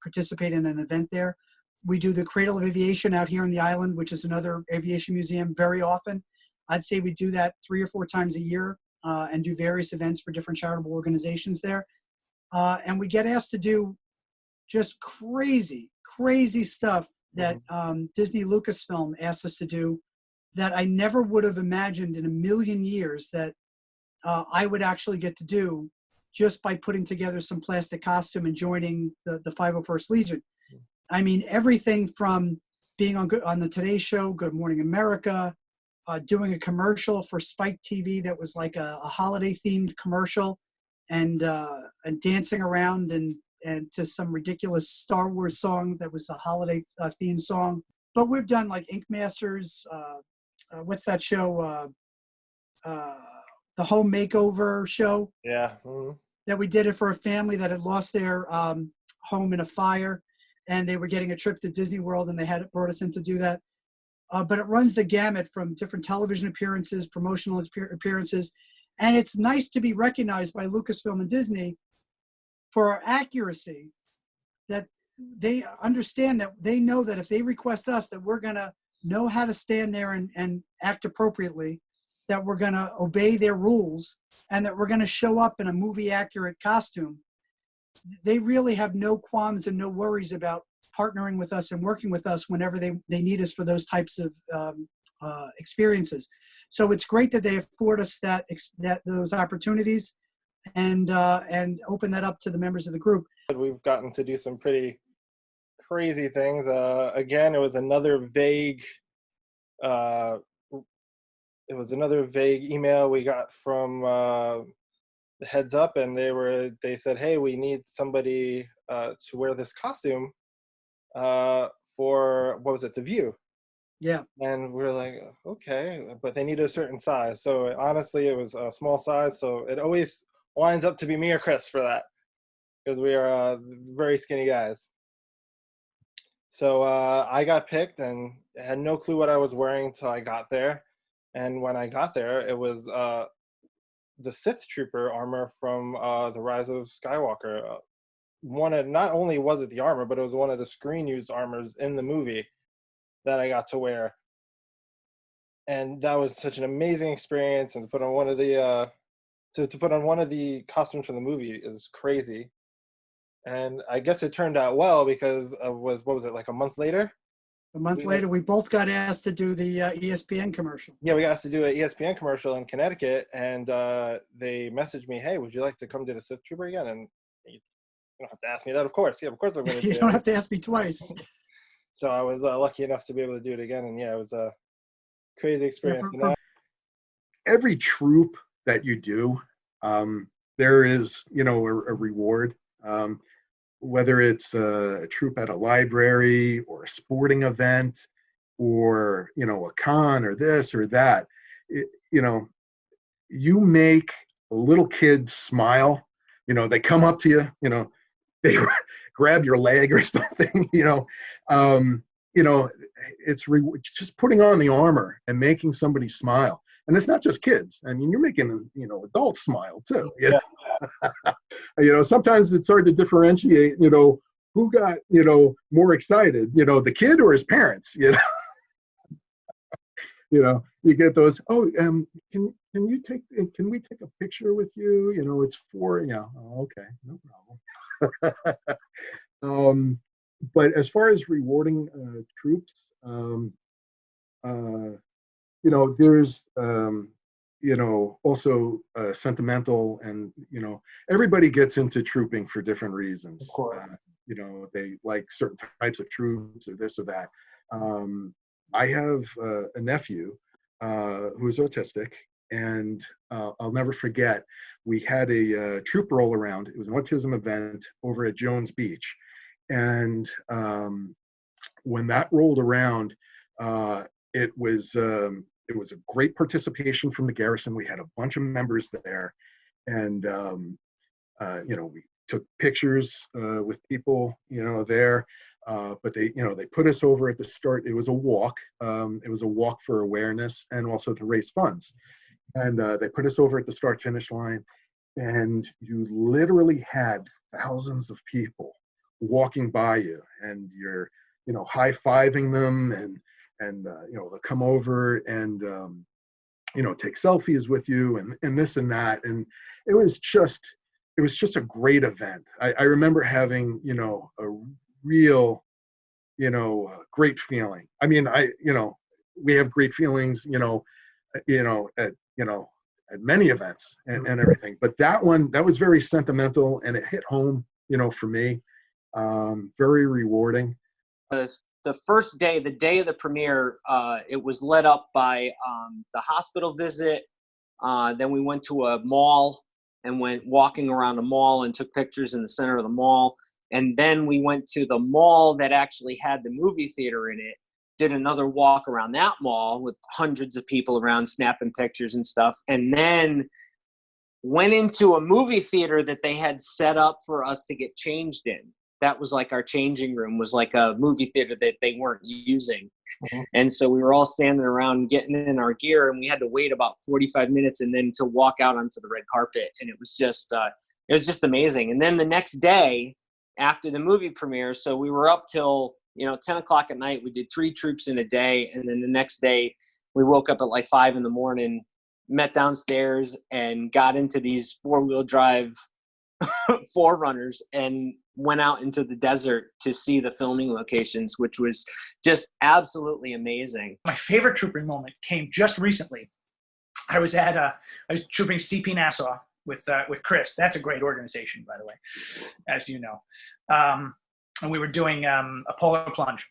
participate in an event there. We do the Cradle of Aviation out here on the island, which is another aviation museum, very often. I'd say we do that 3 or 4 times a year, and do various events for different charitable organizations there. And we get asked to do just crazy, crazy stuff that Disney Lucasfilm asked us to do that I never would have imagined in a million years that I would actually get to do just by putting together some plastic costume and joining the 501st Legion. I mean, everything from being on the Today Show, Good Morning America, doing a commercial for Spike TV that was like a holiday-themed commercial, and dancing around and to some ridiculous Star Wars song that was a holiday theme song. But we've done like Ink Masters, what's that show? The Home Makeover show. Yeah. That we did it for a family that had lost their home in a fire, and they were getting a trip to Disney World, and they had brought us in to do that. But it runs the gamut from different television appearances, promotional appearances, and it's nice to be recognized by Lucasfilm and Disney for our accuracy, that they understand, that they know that if they request us, that we're going to know how to stand there and act appropriately, that we're going to obey their rules, and that we're going to show up in a movie accurate costume. They really have no qualms and no worries about partnering with us and working with us whenever they need us for those types of experiences. So it's great that they afford us those opportunities and open that up to the members of the group. We've gotten to do some pretty crazy things. Again, it was another vague email we got from the Heads Up, and they said, hey, we need somebody to wear this costume for, what was it, The View. Yeah. And we're like, okay, but they need a certain size. So honestly, it was a small size. So it always winds up to be me or Chris for that, because we are very skinny guys. So I got picked and had no clue what I was wearing until I got there. And when I got there, it was the Sith Trooper armor from The Rise of Skywalker. Not only was it the armor, but it was one of the screen-used armors in the movie that I got to wear. And that was such an amazing experience. And to put on one of the costumes from the movie is crazy. And I guess it turned out well, because what was it, like a month later? A month later, we both got asked to do the ESPN commercial. Yeah, we got asked to do an ESPN commercial in Connecticut, and they messaged me, hey, would you like to come do the Sith Trooper again? And you don't have to ask me that, of course. Yeah, of course I'm going to do it. You don't have to ask me twice. So I was lucky enough to be able to do it again, and yeah, it was a crazy experience. Every troop that you do, there is, a reward. Whether it's a troop at a library or a sporting event or, a con or this or that, you make a little kid smile. They come up to you, they grab your leg or something, it's just putting on the armor and making somebody smile. And it's not just kids. I mean, you're making, adults smile too. Sometimes it's hard to differentiate, who got, more excited, the kid or his parents, you get those, can we take a picture with you? It's for, okay, no problem. But as far as rewarding troops, there's, also sentimental, and, everybody gets into trooping for different reasons. Of course. They like certain types of troops or this or that. I have a nephew who's autistic, and I'll never forget, we had a troop roll around. It was an autism event over at Jones Beach. And when that rolled around, it was a great participation from the Garrison. We had a bunch of members there, and we took pictures with people, there. But they put us over at the start. It was a walk. It was a walk for awareness and also to raise funds. And they put us over at the start-finish line, and you literally had thousands of people walking by you, and you're, high-fiving them, and they'll come over and, take selfies with you and this and that. And it was just a great event. I remember having, a real, great feeling. I mean, we have great feelings, at many events and everything, but that was very sentimental, and it hit home, for me, very rewarding. The first day, the day of the premiere, it was led up by the hospital visit. Then we went to a mall and went walking around a mall and took pictures in the center of the mall. And then we went to the mall that actually had the movie theater in it, did another walk around that mall with hundreds of people around snapping pictures and stuff. And then went into a movie theater that they had set up for us to get changed in. That was like our changing room, was like a movie theater that they weren't using. Mm-hmm. And so we were all standing around getting in our gear, and we had to wait about 45 minutes and then to walk out onto the red carpet. And it was just amazing. And then the next day after the movie premiere, so we were up till, 10 o'clock at night. We did 3 troops in a day. And then the next day we woke up at like 5 a.m, met downstairs and got into these 4-wheel drive forerunners and went out into the desert to see the filming locations, which was just absolutely amazing. My favorite trooping moment came just recently. I was trooping CP Nassau with Chris. That's a great organization, by the way, as you know. And we were doing a polar plunge.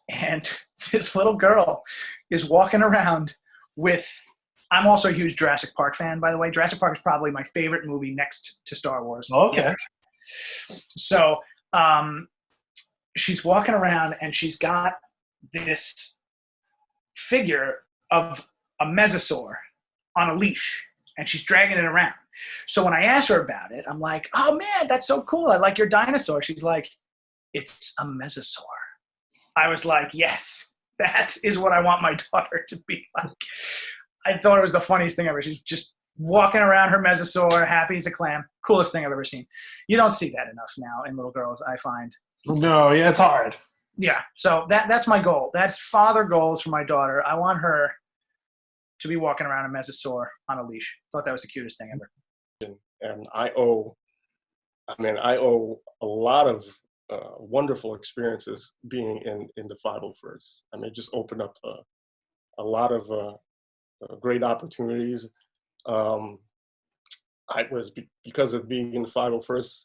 And this little girl is walking around with, I'm also a huge Jurassic Park fan, by the way. Jurassic Park is probably my favorite movie next to Star Wars. Okay. Yeah. So she's walking around and she's got this figure of a mesosaur on a leash and she's dragging it around. So when I asked her about it, I'm like, oh man, that's so cool. I like your dinosaur. She's like, it's a mesosaur. I was like, yes, that is what I want my daughter to be like. I thought it was the funniest thing ever. She's just walking around her mesosaur, happy as a clam. Coolest thing I've ever seen. You don't see that enough now in little girls, I find. No, yeah, it's hard. Yeah, so that's my goal. That's father goals for my daughter. I want her to be walking around a mesosaur on a leash. Thought that was the cutest thing ever. And I owe a lot of wonderful experiences being in the 501st. I mean, it just opened up a lot of great opportunities. Because of being in the 501st,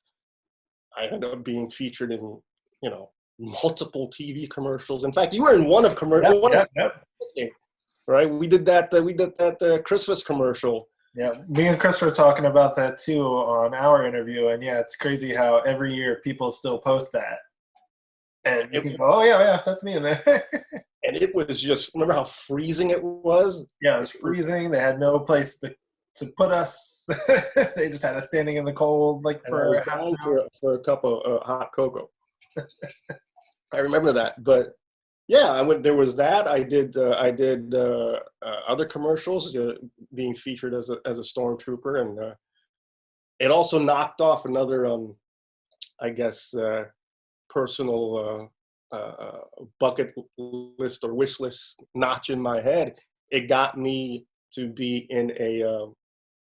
I ended up being featured in, multiple TV commercials. In fact, you were in one of right? We did that Christmas commercial. Yeah, me and Chris were talking about that too on our interview, and yeah, it's crazy how every year people still post that. And you can go, oh yeah, that's me in there. And it was just, remember how freezing it was? Yeah, it was freezing. They had no place to put us. They just had us standing in the cold, like for a cup of hot cocoa. I remember that, but yeah, there was that. I did other commercials, being featured as a stormtrooper, and it also knocked off another, personal bucket list or wish list notch in my head. It got me to be in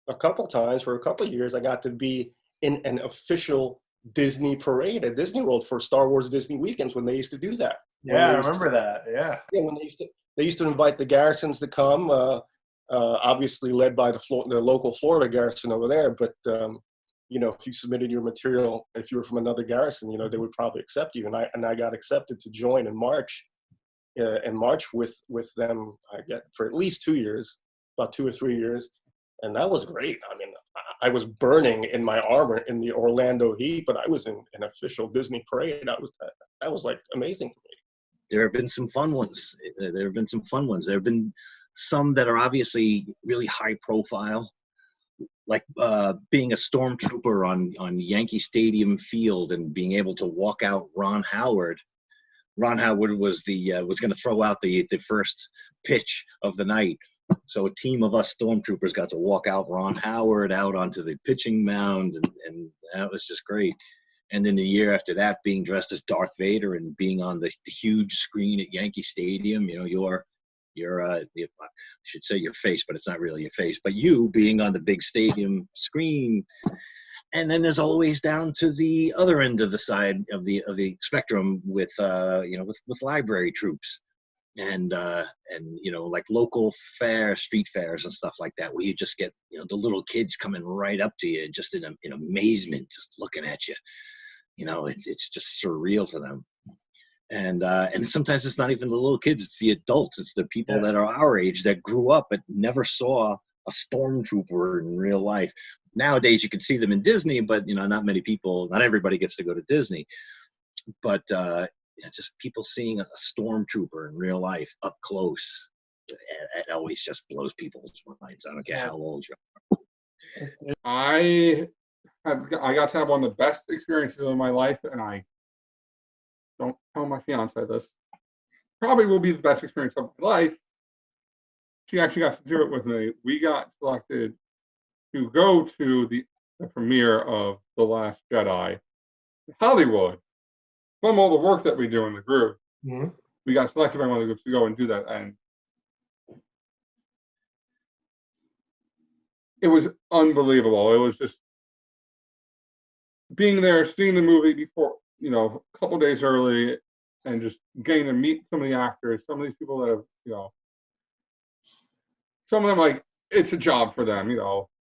a couple times for a couple of years. I got to be in an official Disney parade at Disney World for Star Wars Disney weekends when they used to do that. Yeah, I remember that. Yeah. Yeah, when they used to invite the Garrisons to come, obviously led by the local Florida Garrison over there. But if you submitted your material, if you were from another Garrison, they would probably accept you. And I got accepted to join in March, with them. I get for at least 2 years, about 2 or 3 years, and that was great. I mean, I was burning in my armor in the Orlando heat, but I was in an official Disney parade. That was like amazing for me. There have been some fun ones. There have been some that are obviously really high profile, like being a stormtrooper on Yankee Stadium field and being able to walk out Ron Howard. Ron Howard was going to throw out the first pitch of the night. So a team of us stormtroopers got to walk out Ron Howard out onto the pitching mound, and that was just great. And then the year after that, being dressed as Darth Vader and being on the huge screen at Yankee Stadium, I should say your face, but it's not really your face, but you being on the big stadium screen. And then there's always down to the other end of the side of the spectrum with library troops. And like local street fairs and stuff like that, where you just get the little kids coming right up to you just in amazement, just looking at you. It's just surreal to them. And sometimes it's not even the little kids, it's the adults, it's the people that are our age that grew up but never saw a stormtrooper in real life. Nowadays you can see them in Disney, but not everybody gets to go to Disney. But just people seeing a stormtrooper in real life up close, it always just blows people's minds. I don't care how old you are. I got to have one of the best experiences of my life, and I don't tell my fiance this. Probably will be the best experience of my life. She actually got to do it with me. We got selected to go to the premiere of The Last Jedi in Hollywood. From all the work that we do in the group, we got selected by one of the groups to go and do that, and it was unbelievable. It was just being there, seeing the movie before, a couple days early, and just getting to meet some of the actors, some of these people that have, some of them, like, it's a job for them,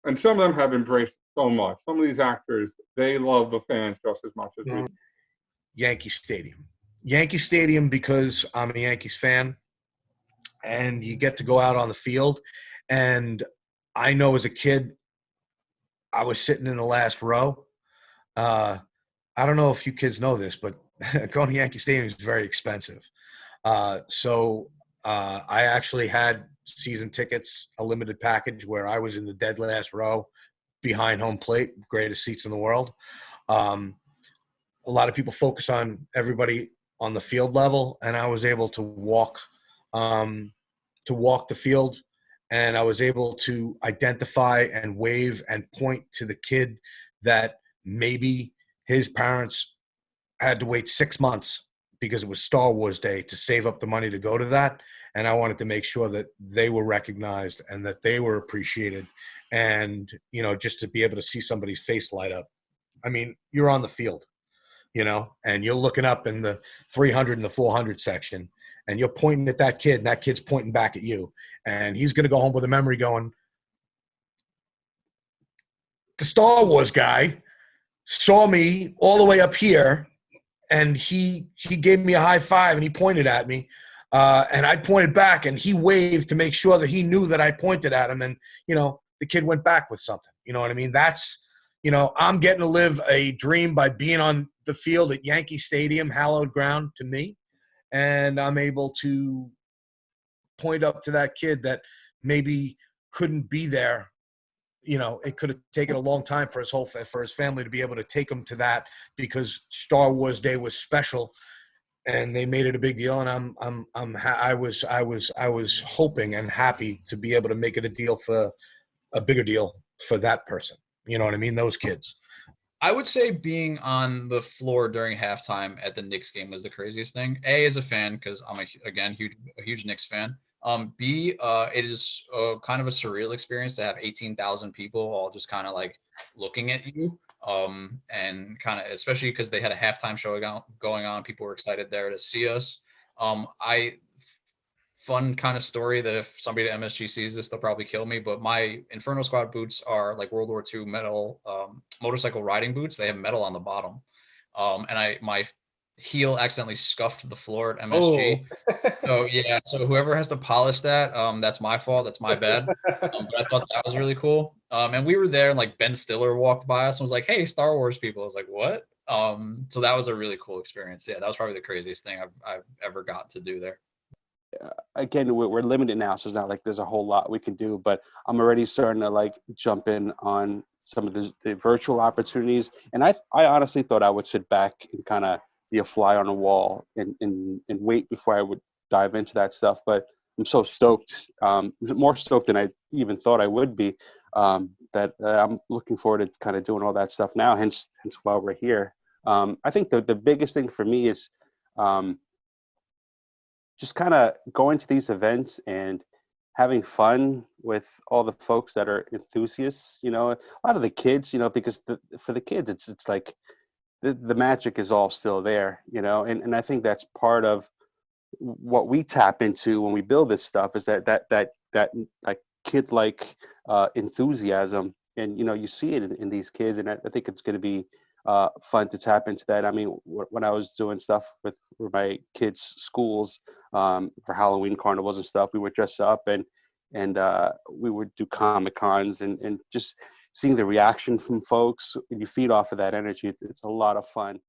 and some of them have embraced so much. Some of these actors, they love the fans just as much as we do. Yankee Stadium. Yankee Stadium, because I'm a Yankees fan, and you get to go out on the field. And I know as a kid, I was sitting in the last row. I don't know if you kids know this, but going to Yankee Stadium is very expensive. So I actually had season tickets, a limited package where I was in the dead last row behind home plate, greatest seats in the world. A lot of people focus on everybody on the field level, and I was able to walk the field, and I was able to identify and wave and point to the kid that maybe his parents had to wait 6 months because it was Star Wars Day to save up the money to go to that. And I wanted to make sure that they were recognized and that they were appreciated. And, just to be able to see somebody's face light up. I mean, you're on the field, and you're looking up in the 300 and the 400 section, and you're pointing at that kid, and that kid's pointing back at you. And he's going to go home with a memory going, the Star Wars guy saw me all the way up here, and he gave me a high five, and he pointed at me. And I pointed back, and he waved to make sure that he knew that I pointed at him. And, the kid went back with something. You know what I mean? That's, I'm getting to live a dream by being on the field at Yankee Stadium, hallowed ground to me. And I'm able to point up to that kid that maybe couldn't be there. It could have taken a long time for his family to be able to take him to that, because Star Wars Day was special, and they made it a big deal. And I was hoping and happy to be able to make it a bigger deal for that person. You know what I mean? Those kids. I would say being on the floor during halftime at the Knicks game was the craziest thing. A, as a fan, because I'm a huge Knicks fan. B, it is kind of a surreal experience to have 18,000 people all just kind of like looking at you. And kind of, especially because they had a halftime show going on. People were excited there to see us. Fun kind of story that if somebody at MSG sees this, they'll probably kill me. But my Inferno Squad boots are like World War II metal motorcycle riding boots. They have metal on the bottom. And my heel accidentally scuffed the floor at MSG. Oh. So whoever has to polish that, that's my fault. That's my bad. But I thought that was really cool. And we were there, and like Ben Stiller walked by us and was like, "Hey, Star Wars people." I was like, "What?" So that was a really cool experience. Yeah, that was probably the craziest thing I've ever got to do there. Again, we're limited now, so it's not like there's a whole lot we can do, but I'm already starting to like jump in on some of the virtual opportunities. And I honestly thought I would sit back and kind of be a fly on the wall and wait before I would dive into that stuff. But I'm so stoked, more stoked than I even thought I would be, that I'm looking forward to kind of doing all that stuff now, hence why we're here. I think the biggest thing for me is just kind of going to these events and having fun with all the folks that are enthusiasts. A lot of the kids, because for the kids, it's like the magic is all still there, and I think that's part of what we tap into when we build this stuff, is that like kid-like enthusiasm. And, you see it in these kids, and I think it's going to be fun to tap into that. I mean, when I was doing stuff with my kids' schools for Halloween carnivals and stuff, we would dress up and we would do Comic Cons and just seeing the reaction from folks, and you feed off of that energy. It's a lot of fun.